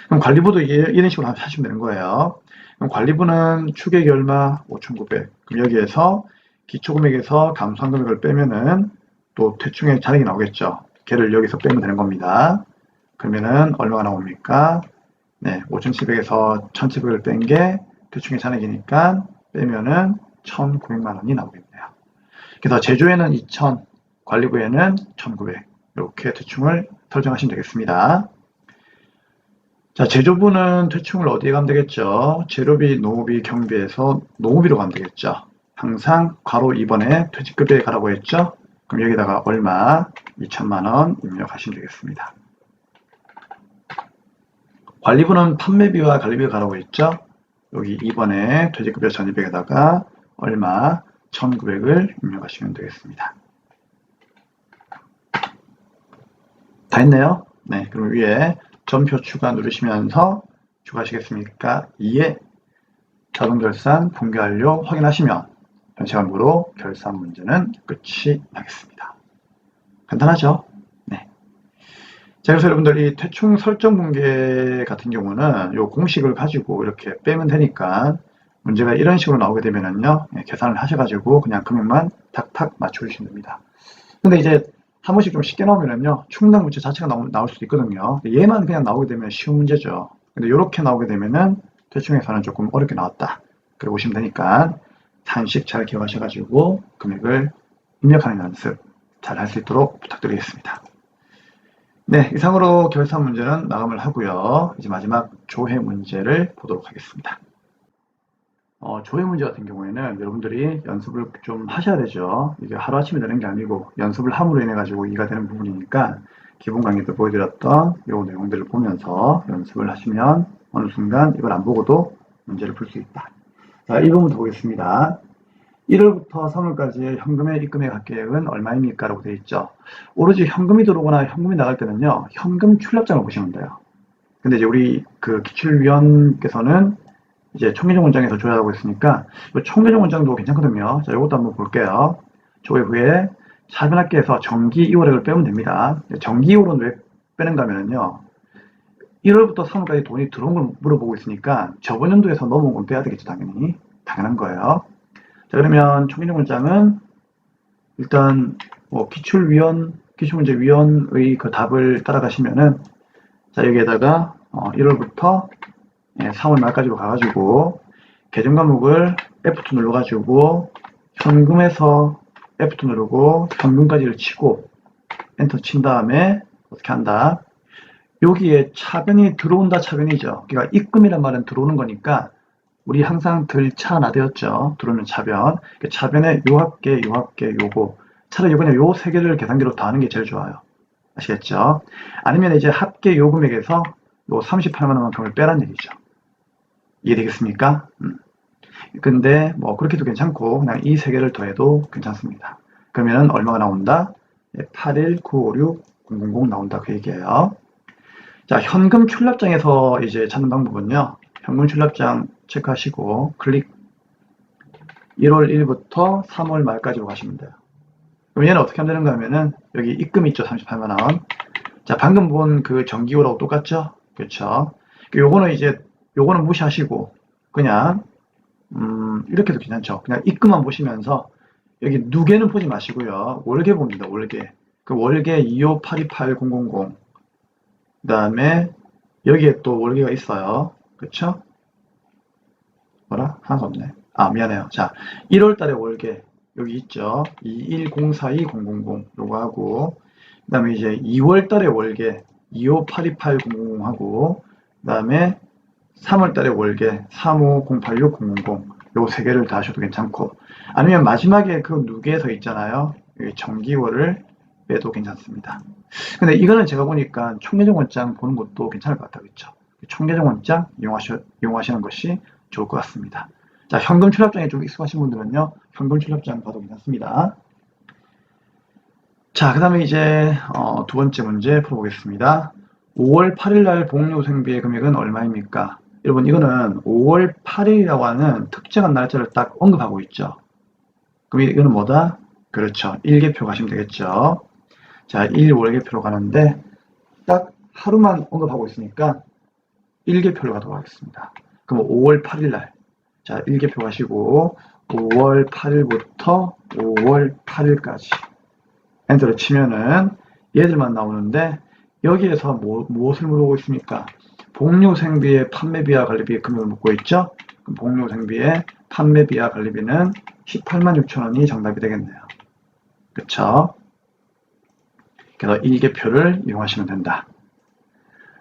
그럼 관리부도 이런 식으로 하시면 되는 거예요. 그럼 관리부는 추계액이 얼마? 5,900. 그럼 여기에서 기초금액에서 감소한 금액을 빼면은 또 퇴충의 잔액이 나오겠죠. 걔를 여기서 빼면 되는 겁니다. 그러면은 얼마가 나옵니까? 네, 5,700에서 1,700을 뺀 게 퇴충의 잔액이니까 빼면은 1,900만 원이 나오겠네요. 그래서 제조에는 2,000, 관리부에는 1,900 이렇게 퇴충을 설정하시면 되겠습니다. 자, 제조부는 퇴충을 어디에 가면 되겠죠? 재료비, 노무비, 경비에서 노무비로 가면 되겠죠. 항상 괄호 2번에 퇴직급여에 가라고 했죠? 그럼 여기다가 얼마? 2천만 원 입력하시면 되겠습니다. 관리부는 판매비와 관리비가 가라고 했죠? 여기 2번에 퇴직급여 1,200에다가 얼마? 1,900을 입력하시면 되겠습니다. 다 했네요? 네, 그럼 위에 점표 추가 누르시면서 추가하시겠습니까? 2에 자동결산 분개 완료 확인하시면 변시간부로 결산 문제는 끝이 나겠습니다. 간단하죠? 네. 자, 그래서 여러분들 이 퇴충 설정 분개 같은 경우는 이 공식을 가지고 이렇게 빼면 되니까 문제가 이런 식으로 나오게 되면은요, 계산을 하셔가지고 그냥 금액만 탁탁 맞춰주시면 됩니다. 근데 이제 한 번씩 좀 쉽게 나오면은요, 충당 문제 자체가 나올 수도 있거든요. 얘만 그냥 나오게 되면 쉬운 문제죠. 근데 이렇게 나오게 되면은 퇴충에서는 조금 어렵게 나왔다. 그래 보시면 되니까 한식 잘 기억하셔가지고 금액을 입력하는 연습 잘 할 수 있도록 부탁드리겠습니다. 네, 이상으로 결산 문제는 마감을 하고요. 이제 마지막 조회 문제를 보도록 하겠습니다. 조회 문제 같은 경우에는 여러분들이 연습을 좀 하셔야 되죠. 이게 하루아침에 되는 게 아니고 연습을 함으로 인해 가지고 이해가 되는 부분이니까 기본 강의 때 보여드렸던 이 내용들을 보면서 연습을 하시면 어느 순간 이걸 안 보고도 문제를 풀 수 있다. 자, 이 부분 보겠습니다. 1월부터 3월까지의 현금의 입금액 합계액은 얼마입니까? 라고 되어 있죠. 오로지 현금이 들어오거나 현금이 나갈 때는요, 현금 출납장을 보시면 돼요. 근데 이제 우리 그 기출위원께서는 이제 총계정 원장에서 조회하고 있으니까 총계정 원장도 괜찮거든요. 자, 이것도 한번 볼게요. 조회 후에 차변합계에서 정기 2월액을 빼면 됩니다. 정기 2월은 왜 빼는가 하면요, 1월부터 3월까지 돈이 들어온 걸 물어보고 있으니까 저번 연도에서 넘어온 건 빼야 되겠죠, 당연히. 당연한 거예요. 자, 그러면 총계정 원장은 일단 기출문제위원의 그 답을 따라가시면은, 자, 여기에다가 1월부터 3월 말까지로 가가지고 계정 과목을 F2 눌러가지고 현금에서 F2 누르고 현금까지를 치고 엔터 친 다음에 어떻게 한다? 여기에 차변이 들어온다 차변이죠. 그러니까 입금이란 말은 들어오는 거니까 우리 항상 들차나되었죠. 들어오면 차변. 차변에 요 합계, 요 합계, 요거. 차라리 그냥 요 세 개를 계산기로 다 하는 게 제일 좋아요. 아시겠죠? 아니면 이제 합계 요 금액에서 요 38만 원만큼을 빼란 얘기죠. 이해되겠습니까? 근데 뭐 그렇게도 괜찮고 그냥 이 세 개를 더해도 괜찮습니다. 그러면 얼마가 나온다? 81956,000 나온다 그 얘기예요. 자, 현금 출납장에서 이제 찾는 방법은요. 현금 출납장 체크하시고 클릭 1월 1일부터 3월 말까지로 가시면 돼요. 그럼 얘는 어떻게 하면 되는가 하면은 여기 입금 있죠. 38만 원. 자, 방금 본 그 정기호라고 똑같죠? 그렇죠? 요거는 이제 요거는 무시하시고 그냥 이렇게도 괜찮죠. 그냥 입금만 보시면서 여기 누계는 보지 마시고요. 월계 봅니다. 월계. 그 월계 25828,000. 그 다음에 여기에 또 월계가 있어요. 그쵸? 뭐라? 하나도 없네. 아, 미안해요. 자, 1월 달에 월계, 여기 있죠? 2104200 요거 하고, 그 다음에 이제 2월 달에 월계, 2582800 하고, 그 다음에 3월 달에 월계, 3508600 요 세 개를 다 하셔도 괜찮고, 아니면 마지막에 그 누계에서 있잖아요. 여기 정기월을 빼도 괜찮습니다. 근데 이거는 제가 보니까 총계정원장 보는 것도 괜찮을 것 같아요. 그렇죠? 총계정원장 이용하시는 것이 좋을 것 같습니다. 자, 현금 출납장에 좀 익숙하신 분들은요, 현금 출납장 봐도 괜찮습니다. 자, 그 다음에 이제 두 번째 문제 풀어보겠습니다. 5월 8일 날 복리후생비의 금액은 얼마입니까? 여러분, 이거는 5월 8일이라고 하는 특정한 날짜를 딱 언급하고 있죠. 그럼 이거는 뭐다? 그렇죠. 일개표 가시면 되겠죠. 자, 일월계표로 가는데 딱 하루만 언급하고 있으니까 일개표로 가도록 하겠습니다. 그럼 5월 8일 날. 자, 일개표 가시고 5월 8일부터 5월 8일까지 엔터를 치면은 얘들만 나오는데 여기에서 무엇을 물어보고 있습니까? 복리후생비의 판매비와 관리비 금액을 묻고 있죠? 그럼 복리후생비의 판매비와 관리비는 186,000원이 정답이 되겠네요. 그쵸? 그래서 일개표를 이용하시면 된다.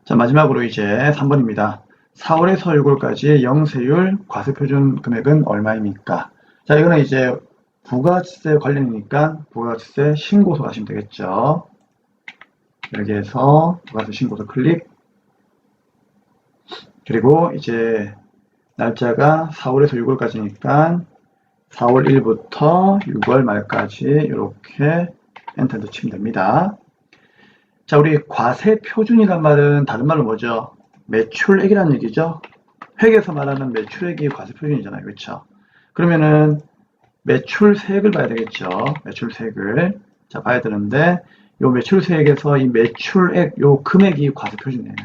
자, 마지막으로 이제 3번입니다. 4월에서 6월까지의 영세율 과세표준 금액은 얼마입니까? 자, 이거는 이제 부가세 관련이니까 부가세 신고서 가시면 되겠죠. 여기에서 부가세 신고서 클릭. 그리고 이제 날짜가 4월에서 6월까지니까 4월 1일부터 6월 말까지 이렇게 엔터를 치면 됩니다. 자, 우리 과세 표준이란 말은 다른 말로 뭐죠? 매출액이라는 얘기죠. 회계에서 말하는 매출액이 과세 표준이잖아요. 그렇죠? 그러면은 매출세액을 봐야 되겠죠. 매출세액을. 자, 봐야 되는데 요 매출세액에서 이 매출액 요 금액이 과세 표준이에요.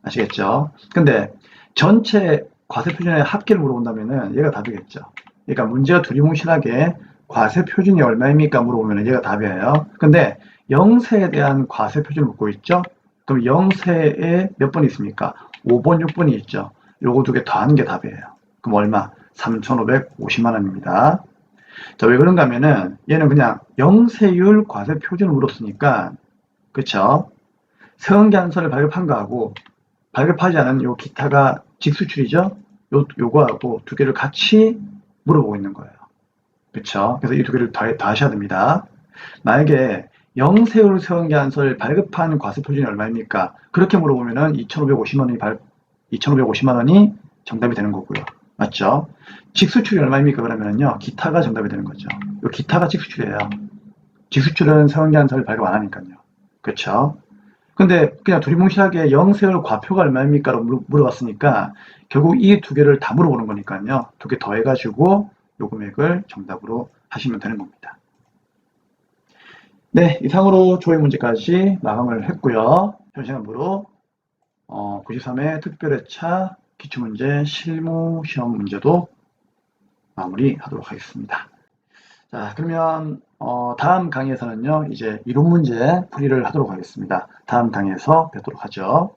아시겠죠? 근데 전체 과세 표준의 합계를 물어본다면은 얘가 답이겠죠. 그러니까 문제가 두리뭉실하게 과세 표준이 얼마입니까 물어보면 얘가 답이에요. 근데 영세에 대한 과세 표준을 묻고 있죠. 그럼 영세에 몇 번이 있습니까? 5번, 6번이 있죠. 요거 두 개 더하는 게 답이에요. 그럼 얼마? 3,550만 원입니다. 자, 왜 그런가 하면은 얘는 그냥 영세율 과세 표준을 물었으니까 그쵸? 세원계한서를 발급한 거하고 발급하지 않은 요 기타가 직수출이죠? 요거하고 두 개를 같이 물어보고 있는 거예요. 그쵸? 그래서 이 두 개를 다 하셔야 됩니다. 만약에 영세율 세원계한서를 발급한 과세표준이 얼마입니까? 그렇게 물어보면은 2,550만 원이 정답이 되는 거고요. 맞죠? 직수출이 얼마입니까? 그러면은요, 기타가 정답이 되는 거죠. 요 기타가 직수출이에요. 직수출은 세원계한서를 발급 안 하니까요. 그쵸? 근데 그냥 두리뭉실하게 영세율 과표가 얼마입니까? 라고 물어봤으니까 결국 이 두 개를 다 물어보는 거니까요. 두 개 더해가지고 요 금액을 정답으로 하시면 되는 겁니다. 네, 이상으로 조회 문제까지 마감을 했고요. 현 시간부로 93회 특별회차 기출문제 실무 시험 문제도 마무리하도록 하겠습니다. 자, 그러면 다음 강의에서는요, 이제 이론 문제 풀이를 하도록 하겠습니다. 다음 강의에서 뵙도록 하죠.